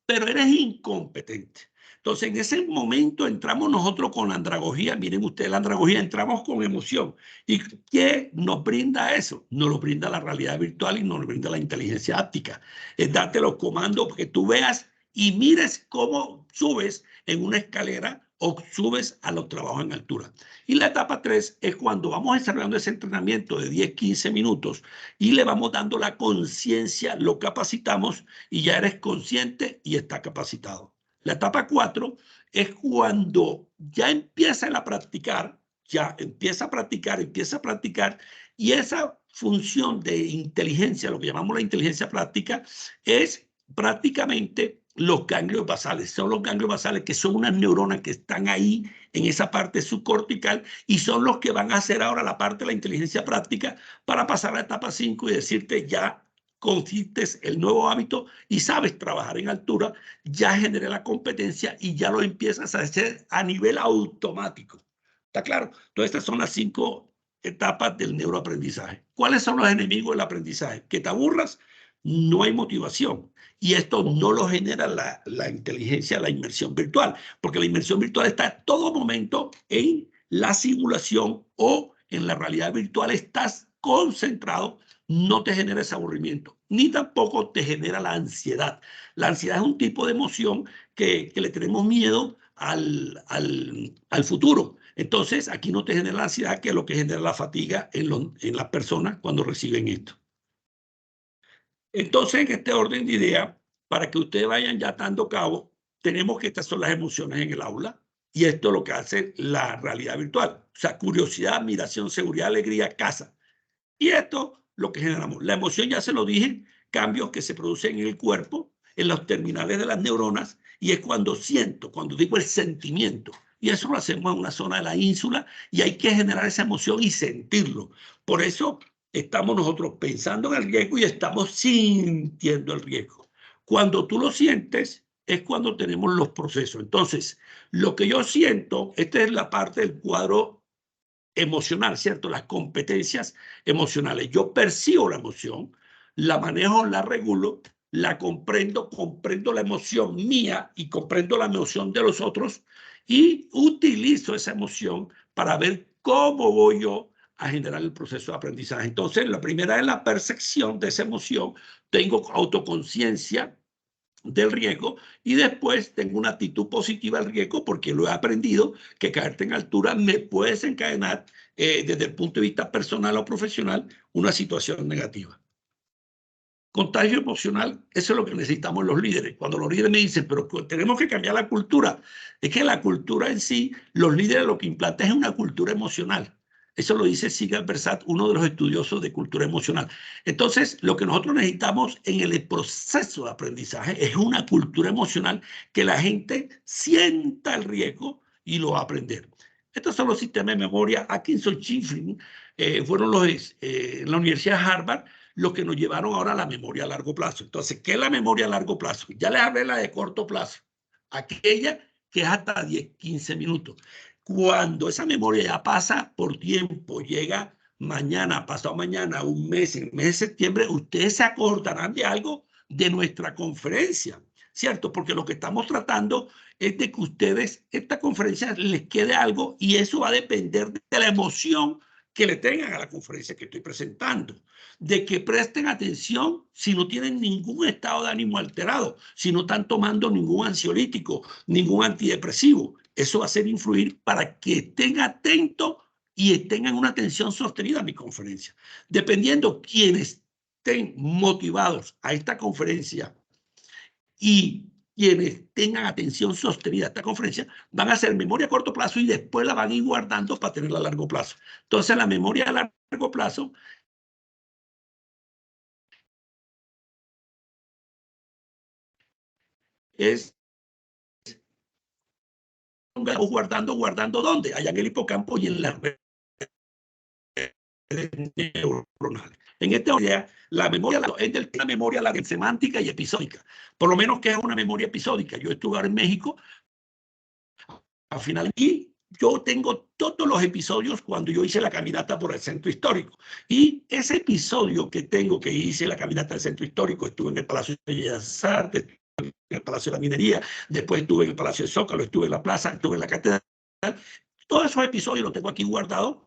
pero eres incompetente. Entonces, en ese momento entramos nosotros con la andragogía. Miren ustedes, la andragogía, entramos con emoción. ¿Y qué nos brinda eso? Nos lo brinda la realidad virtual y nos lo brinda la inteligencia áptica. Es darte los comandos que tú veas y mires cómo subes en una escalera o subes a los trabajos en altura. Y la etapa 3 es cuando vamos desarrollando ese entrenamiento de 10, 15 minutos y le vamos dando la conciencia, lo capacitamos y ya eres consciente y está capacitado. La etapa 4 es cuando ya empieza a practicar, empieza a practicar y esa función de inteligencia, lo que llamamos la inteligencia práctica, es prácticamente los ganglios basales. Son los ganglios basales que son unas neuronas que están ahí en esa parte subcortical y son los que van a hacer ahora la parte de la inteligencia práctica para pasar a la etapa 5 y decirte ya consistes el nuevo hábito y sabes trabajar en altura, ya generé la competencia y ya lo empiezas a hacer a nivel automático. ¿Está claro? Entonces estas son las 5 etapas del neuroaprendizaje. ¿Cuáles son los enemigos del aprendizaje? Que te aburras, no hay motivación. Y esto no lo genera la inteligencia, la inmersión virtual, porque la inmersión virtual está a todo momento en la simulación o en la realidad virtual. Estás concentrado, no te genera ese aburrimiento, ni tampoco te genera la ansiedad. La ansiedad es un tipo de emoción que le tenemos miedo al futuro. Entonces, aquí no te genera la ansiedad, que es lo que genera la fatiga en las personas cuando reciben esto. Entonces, en este orden de ideas, para que ustedes vayan ya dando cabo, tenemos que estas son las emociones en el aula y esto es lo que hace la realidad virtual. O sea, curiosidad, admiración, seguridad, alegría, casa. Y esto lo que generamos. La emoción, ya se lo dije, cambios que se producen en el cuerpo, en los terminales de las neuronas, y es cuando siento, cuando digo el sentimiento. Y eso lo hacemos en una zona de la ínsula y hay que generar esa emoción y sentirlo. Por eso estamos nosotros pensando en el riesgo y estamos sintiendo el riesgo. Cuando tú lo sientes es cuando tenemos los procesos. Entonces, lo que yo siento, esta es la parte del cuadro emocional, ¿cierto? Las competencias emocionales. Yo percibo la emoción, la manejo, la regulo, la comprendo, comprendo la emoción mía y comprendo la emoción de los otros y utilizo esa emoción para ver cómo voy yo a generar el proceso de aprendizaje. Entonces, la primera es la percepción de esa emoción. Tengo autoconciencia del riesgo y después tengo una actitud positiva al riesgo porque lo he aprendido que caerte en altura me puede desencadenar desde el punto de vista personal o profesional una situación negativa. Contagio emocional, eso es lo que necesitamos los líderes. Cuando los líderes me dicen, pero tenemos que cambiar la cultura, es que la cultura en sí, los líderes lo que implantan es una cultura emocional. Eso lo dice Sigal Versat, uno de los estudiosos de cultura emocional. Entonces, lo que nosotros necesitamos en el proceso de aprendizaje es una cultura emocional que la gente sienta el riesgo y lo va a aprender. Estos son los sistemas de memoria. Atkinson y Shiffrin fueron en la Universidad de Harvard los que nos llevaron ahora a la memoria a largo plazo. Entonces, ¿qué es la memoria a largo plazo? Ya les hablé la de corto plazo, aquella que es hasta 10, 15 minutos. Cuando esa memoria ya pasa por tiempo, llega mañana, pasado mañana, un mes, en el mes de septiembre, ustedes se acordarán de algo de nuestra conferencia, ¿cierto? Porque lo que estamos tratando es de que ustedes, esta conferencia les quede algo y eso va a depender de la emoción que le tengan a la conferencia que estoy presentando, de que presten atención si no tienen ningún estado de ánimo alterado, si no están tomando ningún ansiolítico, ningún antidepresivo. Eso va a hacer influir para que estén atentos y tengan una atención sostenida a mi conferencia. Dependiendo quienes estén motivados a esta conferencia y quienes tengan atención sostenida a esta conferencia van a hacer memoria a corto plazo y después la van a ir guardando para tenerla a largo plazo. Entonces, la memoria a largo plazo es guardando ¿dónde? Allá en el hipocampo y en las redes neuronales. En esta idea, la memoria es la memoria la semántica y episódica. Por lo menos, que es una memoria episódica. Yo estuve ahora en México al final y yo tengo todos los episodios cuando yo hice la caminata por el centro histórico. Y ese episodio que tengo, que hice la caminata del centro histórico, estuve en el Palacio de Bellas Artes, en el Palacio de la Minería, después estuve en el Palacio de Zócalo, estuve en la plaza, estuve en la catedral. Todos esos episodios los tengo aquí guardados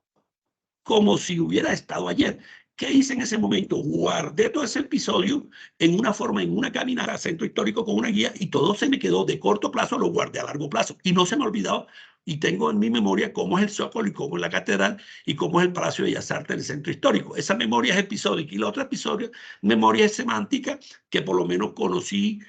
como si hubiera estado ayer. ¿Qué hice en ese momento? Guardé todo ese episodio en una forma, en una caminata al centro histórico con una guía, y todo se me quedó de corto plazo, lo guardé a largo plazo. Y no se me ha olvidado, y tengo en mi memoria cómo es el Zócalo y cómo es la catedral y cómo es el Palacio de Bellas Artes del centro histórico. Esa memoria es episódica, y la otra memoria es semántica, que por lo menos conocí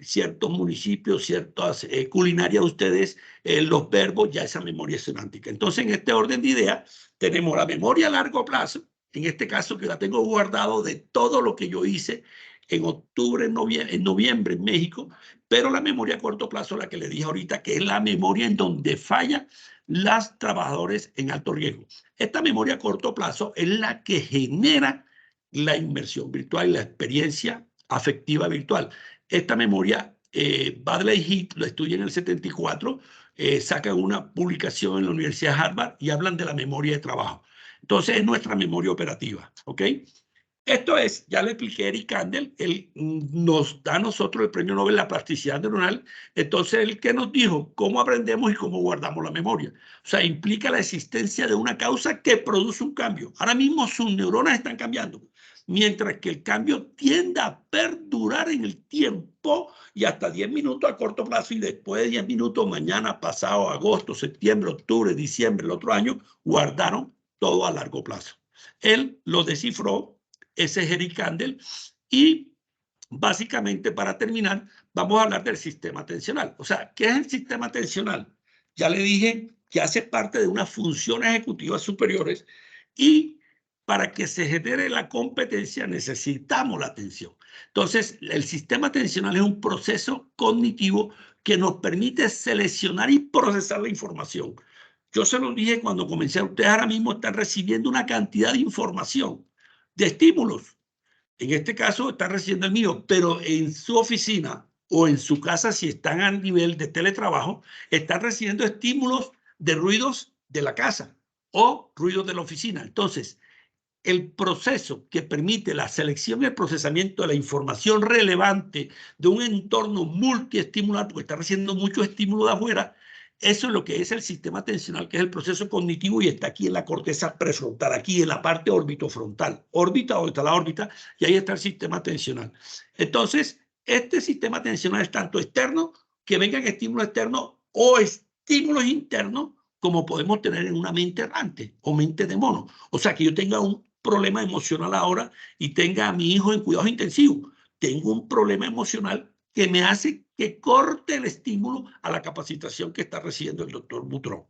ciertos municipios, ciertas culinarias de ustedes, los verbos, ya esa memoria es semántica. Entonces, en este orden de ideas, tenemos la memoria a largo plazo, en este caso que la tengo guardado de todo lo que yo hice en octubre, en noviembre en México, pero la memoria a corto plazo, la que le dije ahorita, que es la memoria en donde fallan los trabajadores en alto riesgo. Esta memoria a corto plazo es la que genera la inmersión virtual y la experiencia afectiva virtual. Esta memoria, Baddeley Heath lo estudia en el 74, sacan una publicación en la Universidad de Harvard y hablan de la memoria de trabajo. Entonces, es nuestra memoria operativa, ¿ok? Esto es, ya le expliqué a Eric Kandel, él nos da a nosotros el premio Nobel de la plasticidad neuronal. Entonces, él que nos dijo cómo aprendemos y cómo guardamos la memoria. O sea, implica la existencia de una causa que produce un cambio. Ahora mismo sus neuronas están cambiando, mientras que el cambio tiende a perdurar en el tiempo y hasta 10 minutos a corto plazo, y después de 10 minutos, mañana, pasado, agosto, septiembre, octubre, diciembre, el otro año, guardaron todo a largo plazo. Él lo descifró, ese es Eric Kandel, y básicamente, para terminar, vamos a hablar del sistema atencional. O sea, ¿qué es el sistema atencional? Ya le dije que hace parte de unas funciones ejecutivas superiores, y para que se genere la competencia necesitamos la atención. Entonces, el sistema atencional es un proceso cognitivo que nos permite seleccionar y procesar la información. Yo se lo dije cuando comencé, ustedes ahora mismo están recibiendo una cantidad de información, de estímulos. En este caso están recibiendo el mío, pero en su oficina o en su casa, si están a nivel de teletrabajo, están recibiendo estímulos de ruidos de la casa o ruidos de la oficina. Entonces, el proceso que permite la selección y el procesamiento de la información relevante de un entorno multiestimulante, porque está recibiendo mucho estímulo de afuera, eso es lo que es el sistema atencional, que es el proceso cognitivo, y está aquí en la corteza prefrontal, aquí en la parte orbitofrontal. Órbita, donde está la órbita, y ahí está el sistema atencional. Entonces, este sistema atencional es tanto externo, que vengan estímulos externos, o estímulos internos, como podemos tener en una mente errante o mente de mono. O sea, que yo tenga un problema emocional ahora y tenga a mi hijo en cuidados intensivos. Tengo un problema emocional que me hace que corte el estímulo a la capacitación que está recibiendo el doctor Butrón.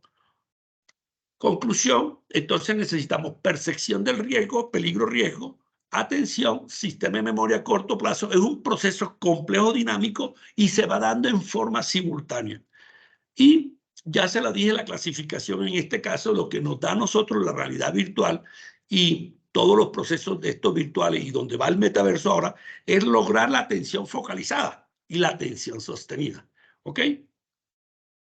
Conclusión, entonces necesitamos percepción del riesgo, peligro-riesgo, atención, sistema de memoria a corto plazo. Es un proceso complejo, dinámico, y se va dando en forma simultánea. Y ya se la dije, la clasificación en este caso, lo que nos da a nosotros la realidad virtual y todos los procesos de estos virtuales, y donde va el metaverso ahora, es lograr la atención focalizada y la atención sostenida. ¿Ok?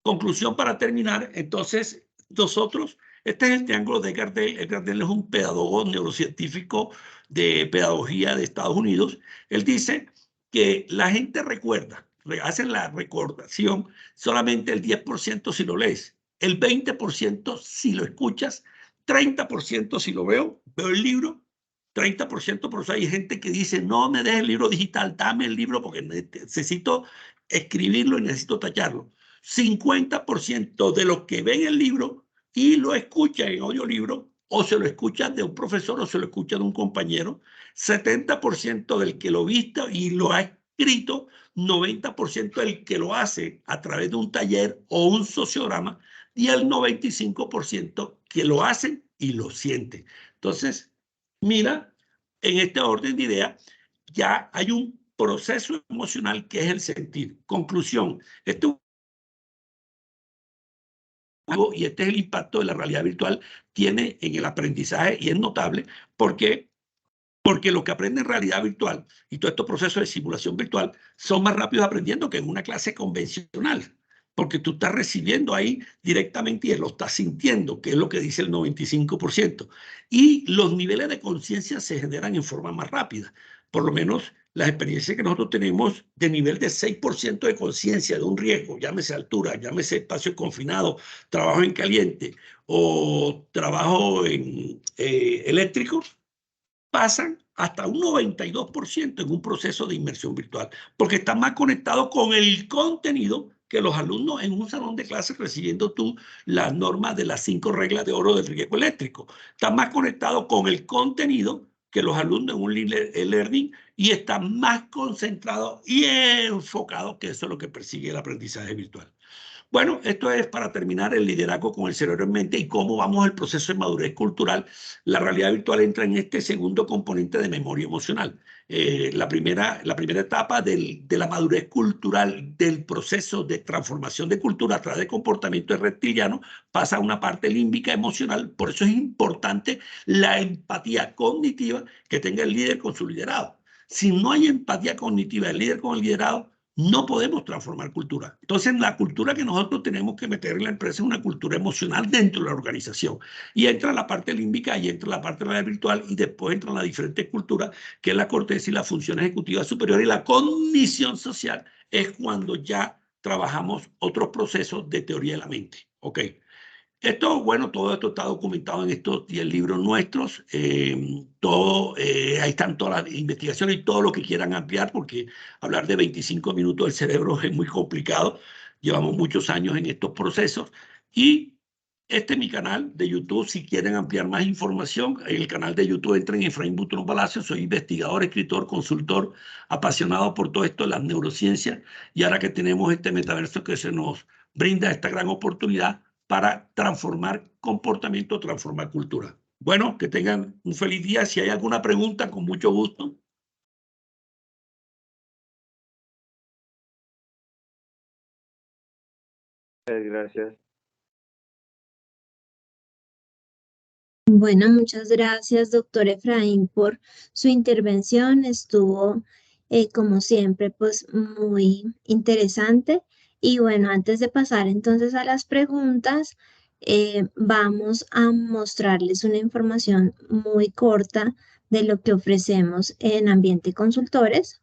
Conclusión para terminar, entonces, nosotros, este es el triángulo de Gardel. Gardel es un pedagogo neurocientífico de pedagogía de Estados Unidos. Él dice que la gente recuerda, hacen la recordación solamente el 10% si lo lees, el 20% si lo escuchas, 30% si lo veo el libro, 30%, por eso hay gente que dice, no me dejes el libro digital, dame el libro porque necesito escribirlo y necesito tacharlo. 50% de los que ven el libro y lo escuchan en audiolibro, o se lo escuchan de un profesor o se lo escuchan de un compañero. 70% del que lo viste y lo ha escrito. 90% del que lo hace a través de un taller o un sociograma, y el 95% que lo hacen y lo sienten. Entonces, mira, en este orden de ideas ya hay un proceso emocional que es el sentir. Conclusión, y este es el impacto de la realidad virtual tiene en el aprendizaje, y es notable porque los que aprenden realidad virtual y todos estos procesos de simulación virtual son más rápidos aprendiendo que en una clase convencional, porque tú estás recibiendo ahí directamente y lo estás sintiendo, que es lo que dice el 95%. Y los niveles de conciencia se generan en forma más rápida. Por lo menos las experiencias que nosotros tenemos de nivel de 6% de conciencia de un riesgo, llámese altura, llámese espacio confinado, trabajo en caliente o trabajo en eléctrico, pasan hasta un 92% en un proceso de inmersión virtual, porque están más conectados con el contenido que los alumnos en un salón de clases recibiendo tú las normas de las 5 reglas de oro del riesgo eléctrico. Están más conectados con el contenido que los alumnos en un e-learning y están más concentrados y enfocados, que eso es lo que persigue el aprendizaje virtual. Bueno, esto es para terminar el liderazgo con el cerebro en mente y cómo vamos al proceso de madurez cultural. La realidad virtual entra en este segundo componente de memoria emocional. La primera etapa de la madurez cultural, del proceso de transformación de cultura a través de comportamiento reptiliano, pasa a una parte límbica emocional. Por eso es importante la empatía cognitiva que tenga el líder con su liderado. Si no hay empatía cognitiva del líder con el liderado, no podemos transformar cultura. Entonces, la cultura que nosotros tenemos que meter en la empresa es una cultura emocional dentro de la organización. Y entra la parte límbica, y entra la parte virtual, y después entran las diferentes culturas, que es la corteza y la función ejecutiva superior. Y la cognición social es cuando ya trabajamos otros procesos de teoría de la mente. ¿Ok? Esto, bueno, todo esto está documentado en estos 10 libros nuestros. Ahí están todas las investigaciones y todo lo que quieran ampliar, porque hablar de 25 minutos del cerebro es muy complicado. Llevamos muchos años en estos procesos. Y este es mi canal de YouTube. Si quieren ampliar más información, en el canal de YouTube entren en Efraín Butrón Palacio. Soy investigador, escritor, consultor, apasionado por todo esto de las neurociencias. Y ahora que tenemos este metaverso que se nos brinda esta gran oportunidad para transformar comportamiento, transformar cultura. Bueno, que tengan un feliz día. Si hay alguna pregunta, con mucho gusto. Gracias. Bueno, muchas gracias, doctor Efraín, por su intervención. Estuvo, como siempre, pues muy interesante. Y bueno, antes de pasar entonces a las preguntas, vamos a mostrarles una información muy corta de lo que ofrecemos en Ambiente Consultores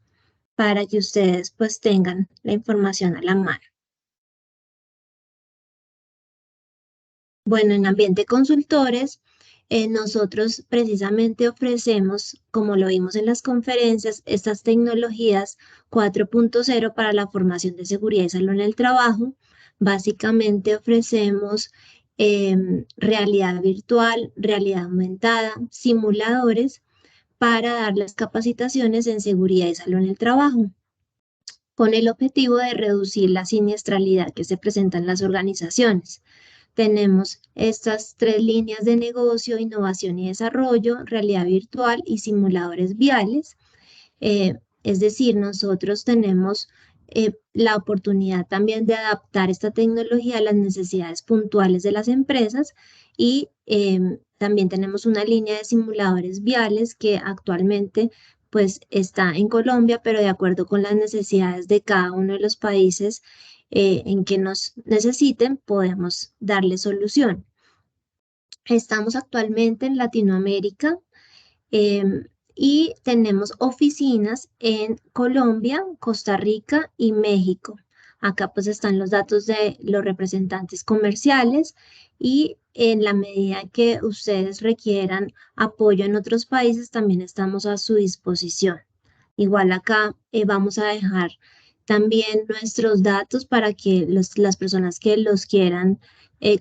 para que ustedes pues tengan la información a la mano. Bueno, en Ambiente Consultores, nosotros precisamente ofrecemos, como lo vimos en las conferencias, estas tecnologías 4.0 para la formación de seguridad y salud en el trabajo. Básicamente ofrecemos realidad virtual, realidad aumentada, simuladores para dar las capacitaciones en seguridad y salud en el trabajo, con el objetivo de reducir la siniestralidad que se presenta en las organizaciones. Tenemos estas 3 líneas de negocio: innovación y desarrollo, realidad virtual y simuladores viales. Es decir, nosotros tenemos la oportunidad también de adaptar esta tecnología a las necesidades puntuales de las empresas, y también tenemos una línea de simuladores viales que actualmente pues está en Colombia, pero de acuerdo con las necesidades de cada uno de los países en que nos necesiten, podemos darle solución. Estamos actualmente en Latinoamérica y tenemos oficinas en Colombia, Costa Rica y México. Acá pues están los datos de los representantes comerciales, y en la medida que ustedes requieran apoyo en otros países, también estamos a su disposición. Igual acá vamos a dejar también nuestros datos para que las personas que los quieran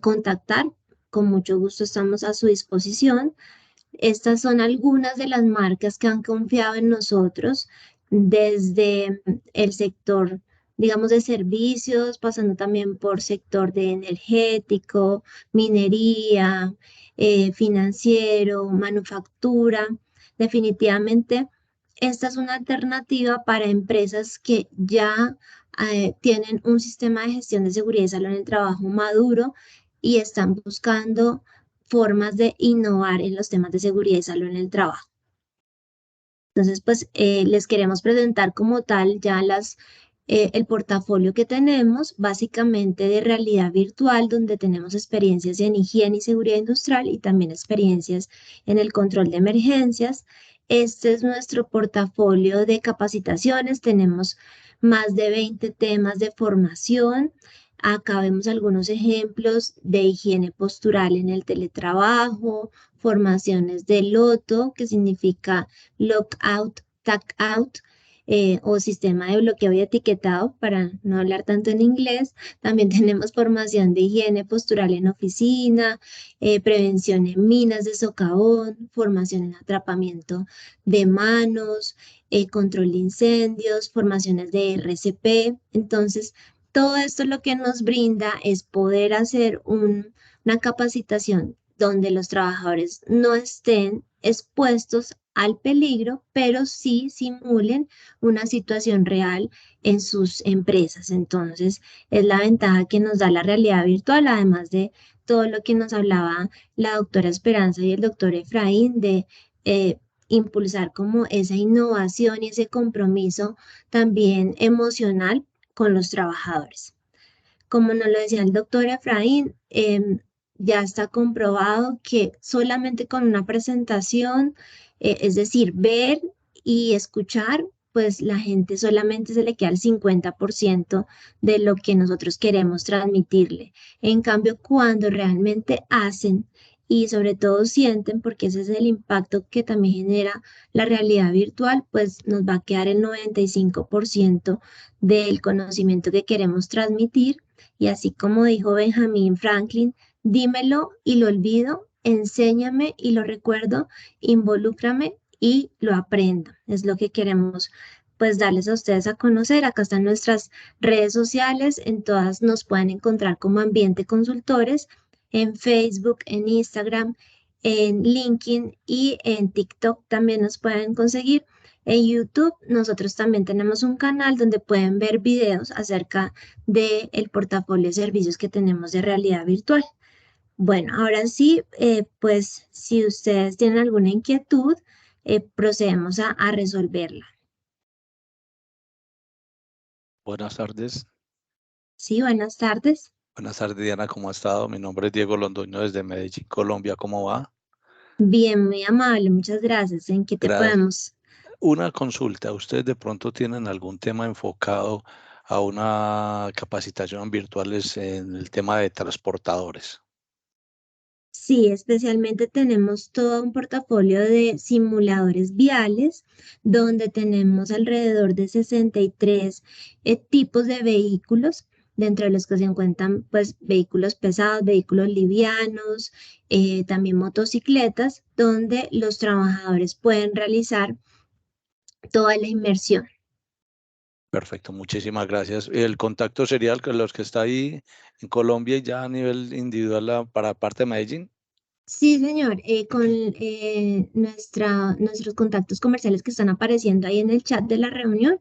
contactar, con mucho gusto estamos a su disposición. Estas son algunas de las marcas que han confiado en nosotros, desde el sector, digamos, de servicios, pasando también por sector de energético, minería, financiero, manufactura. Definitivamente, esta es una alternativa para empresas que ya tienen un sistema de gestión de seguridad y salud en el trabajo maduro y están buscando formas de innovar en los temas de seguridad y salud en el trabajo. Entonces, pues les queremos presentar como tal ya el portafolio que tenemos, básicamente de realidad virtual, donde tenemos experiencias en higiene y seguridad industrial y también experiencias en el control de emergencias. Este es nuestro portafolio de capacitaciones. Tenemos más de 20 temas de formación. Acá vemos algunos ejemplos de higiene postural en el teletrabajo, formaciones de LOTO, que significa Lockout, Tagout, o sistema de bloqueo y etiquetado, para no hablar tanto en inglés. También tenemos formación de higiene postural en oficina, prevención en minas de socavón, formación en atrapamiento de manos, control de incendios, formaciones de RCP. Entonces, todo esto lo que nos brinda es poder hacer una capacitación donde los trabajadores no estén expuestos al peligro, pero sí simulen una situación real en sus empresas. Entonces, es la ventaja que nos da la realidad virtual, además de todo lo que nos hablaba la doctora Esperanza y el doctor Efraín de impulsar como esa innovación y ese compromiso también emocional con los trabajadores. Como nos lo decía el doctor Efraín, ya está comprobado que solamente con una presentación, es decir, ver y escuchar, pues la gente solamente se le queda el 50% de lo que nosotros queremos transmitirle. En cambio, cuando realmente hacen y sobre todo sienten, porque ese es el impacto que también genera la realidad virtual, pues nos va a quedar el 95% del conocimiento que queremos transmitir. Y así como dijo Benjamin Franklin, dímelo y lo olvido, enséñame y lo recuerdo, involúcrame y lo aprendo. Es lo que queremos pues darles a ustedes a conocer. Acá están nuestras redes sociales, en todas nos pueden encontrar como Ambiente Consultores, en Facebook, en Instagram, en LinkedIn y en TikTok también nos pueden conseguir. En YouTube nosotros también tenemos un canal donde pueden ver videos acerca del portafolio de servicios que tenemos de realidad virtual. Bueno, ahora sí, pues si ustedes tienen alguna inquietud, procedemos a resolverla. Buenas tardes. Sí, buenas tardes. Buenas tardes, Diana, ¿cómo ha estado? Mi nombre es Diego Londoño desde Medellín, Colombia. ¿Cómo va? Bien, muy amable, muchas gracias. ¿En qué te podemos? Una consulta. ¿Ustedes de pronto tienen algún tema enfocado a una capacitación virtuales en el tema de transportadores? Sí, especialmente tenemos todo un portafolio de simuladores viales, donde tenemos alrededor de 63 tipos de vehículos, dentro de los que se encuentran pues vehículos pesados, vehículos livianos, también motocicletas, donde los trabajadores pueden realizar toda la inmersión. Perfecto, muchísimas gracias. El contacto sería los que está ahí en Colombia y ya a nivel individual para parte de Medellín. Sí, señor, con nuestros contactos comerciales que están apareciendo ahí en el chat de la reunión,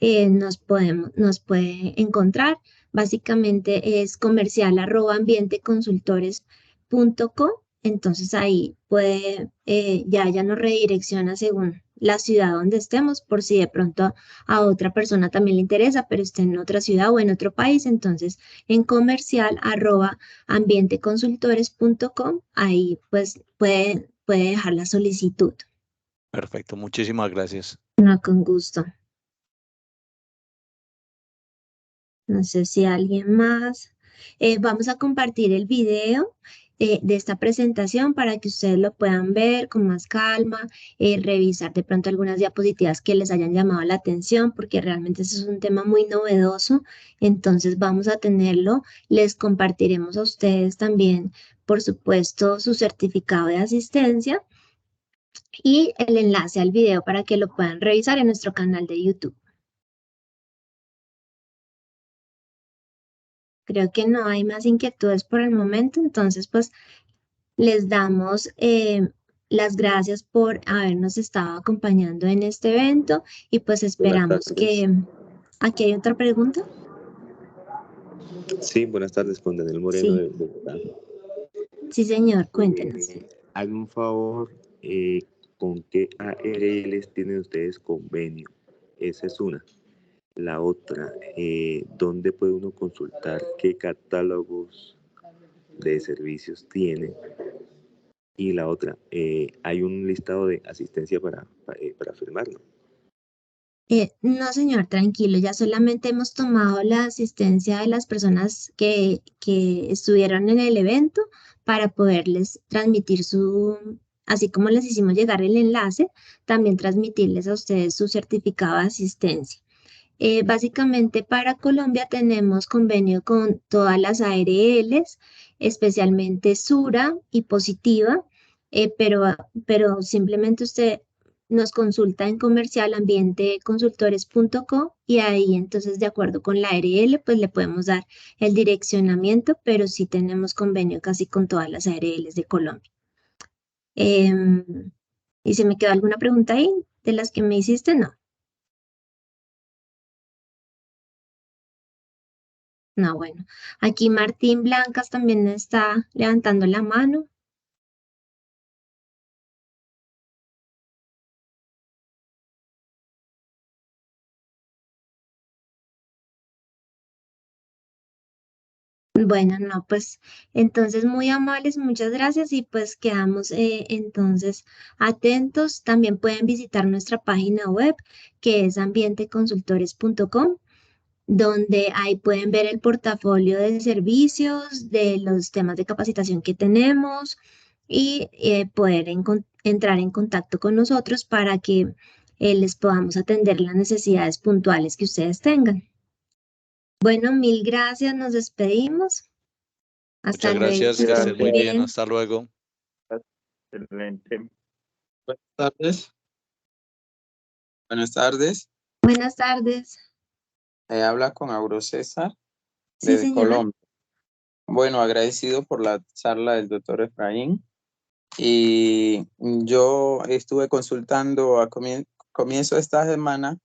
nos puede encontrar. Básicamente es comercial@ambienteconsultores.com. Entonces ahí puede, ya nos redirecciona según la ciudad donde estemos, por si de pronto a otra persona también le interesa, pero está en otra ciudad o en otro país. Entonces en comercial@ambienteconsultores.com, ahí pues puede dejar la solicitud. Perfecto, muchísimas gracias. No, con gusto. No sé si alguien más. Vamos a compartir el video de esta presentación para que ustedes lo puedan ver con más calma, revisar de pronto algunas diapositivas que les hayan llamado la atención, porque realmente este es un tema muy novedoso. Entonces vamos a tenerlo. Les compartiremos a ustedes también, por supuesto, su certificado de asistencia y el enlace al video para que lo puedan revisar en nuestro canal de YouTube. Creo que no hay más inquietudes por el momento, entonces pues les damos las gracias por habernos estado acompañando en este evento y pues esperamos que... ¿Aquí hay otra pregunta? Sí, buenas tardes, con Daniel Moreno Sí. de Bogotá. Sí, señor, cuéntenos. Hazme un favor, ¿con qué ARLs tienen ustedes convenio? Esa es una. La otra, ¿dónde puede uno consultar qué catálogos de servicios tiene? Y la otra, ¿hay un listado de asistencia para firmarlo? No, señor, tranquilo, ya solamente hemos tomado la asistencia de las personas que estuvieron en el evento para poderles transmitir así como les hicimos llegar el enlace, también transmitirles a ustedes su certificado de asistencia. Básicamente para Colombia tenemos convenio con todas las ARLs, especialmente Sura y Positiva, pero simplemente usted nos consulta en comercial ambienteconsultores.co y ahí entonces de acuerdo con la ARL pues le podemos dar el direccionamiento, pero sí tenemos convenio casi con todas las ARLs de Colombia. ¿Y se me quedó alguna pregunta ahí de las que me hiciste? No. No, bueno. Aquí Martín Blancas también está levantando la mano. Bueno, no, pues entonces muy amables, muchas gracias y pues quedamos entonces atentos. También pueden visitar nuestra página web que es ambienteconsultores.com, donde ahí pueden ver el portafolio de servicios, de los temas de capacitación que tenemos y poder entrar en contacto con nosotros para que les podamos atender las necesidades puntuales que ustedes tengan. Bueno, mil gracias, nos despedimos. Hasta Muchas luego, gracias, que que estén estén muy muy bien, bien. hasta luego. Excelente. Buenas tardes. Buenas tardes. Buenas tardes. Habla con Auro César Sí, desde señor. Colombia. Bueno, agradecido por la charla del doctor Efraín. Y yo estuve consultando a comienzo de esta semana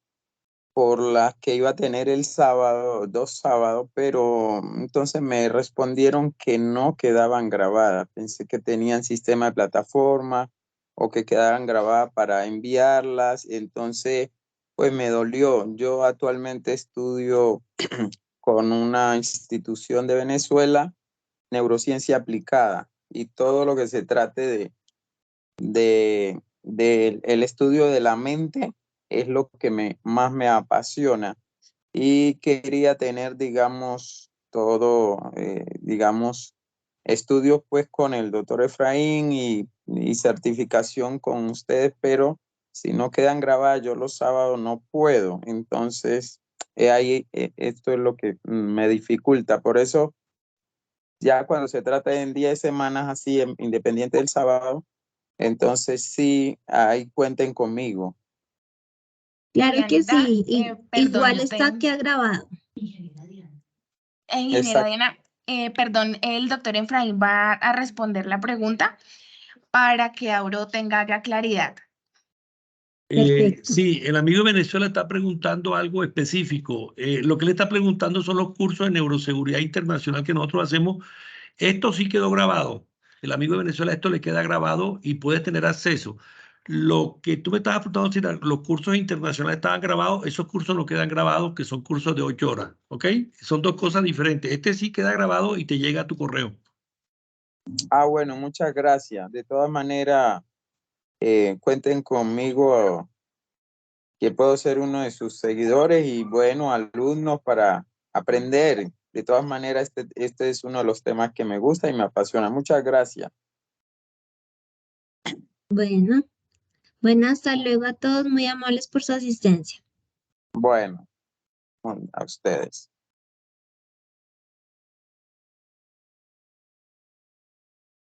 por las que iba a tener el sábado, 2 sábados, pero entonces me respondieron que no quedaban grabadas. Pensé que tenían sistema de plataforma o que quedaran grabadas para enviarlas. Entonces, pues me dolió. Yo actualmente estudio con una institución de Venezuela, neurociencia aplicada, y todo lo que se trate el estudio de la mente es lo que más me apasiona, y quería tener, digamos, digamos, estudios pues con el doctor Efraín y certificación con ustedes, pero si no quedan grabadas, yo los sábados no puedo. Entonces, esto es lo que me dificulta. Por eso, ya cuando se trata en 10 semanas así, independiente del sábado, entonces sí, ahí cuenten conmigo. Claro que Dianita, sí. perdón, Igual está aquí grabado. ingeniera Diana, perdón, el doctor Efraín va a responder la pregunta para que Auro tenga ya claridad. Perfecto. Sí, el amigo de Venezuela está preguntando algo específico. Lo que le está preguntando son los cursos de neuroseguridad internacional que nosotros hacemos. Esto sí quedó grabado. El amigo de Venezuela, esto le queda grabado y puede tener acceso. Lo que tú me estabas preguntando, si los cursos internacionales estaban grabados, esos cursos no quedan grabados, que son cursos de 8 horas, ¿ok? Son dos cosas diferentes. Este sí queda grabado y te llega a tu correo. Bueno, muchas gracias. De todas maneras, cuenten conmigo, que puedo ser uno de sus seguidores y bueno, alumnos para aprender. De todas maneras, este es uno de los temas que me gusta y me apasiona. Muchas gracias. Bueno, hasta luego a todos, muy amables por su asistencia. Bueno, a ustedes.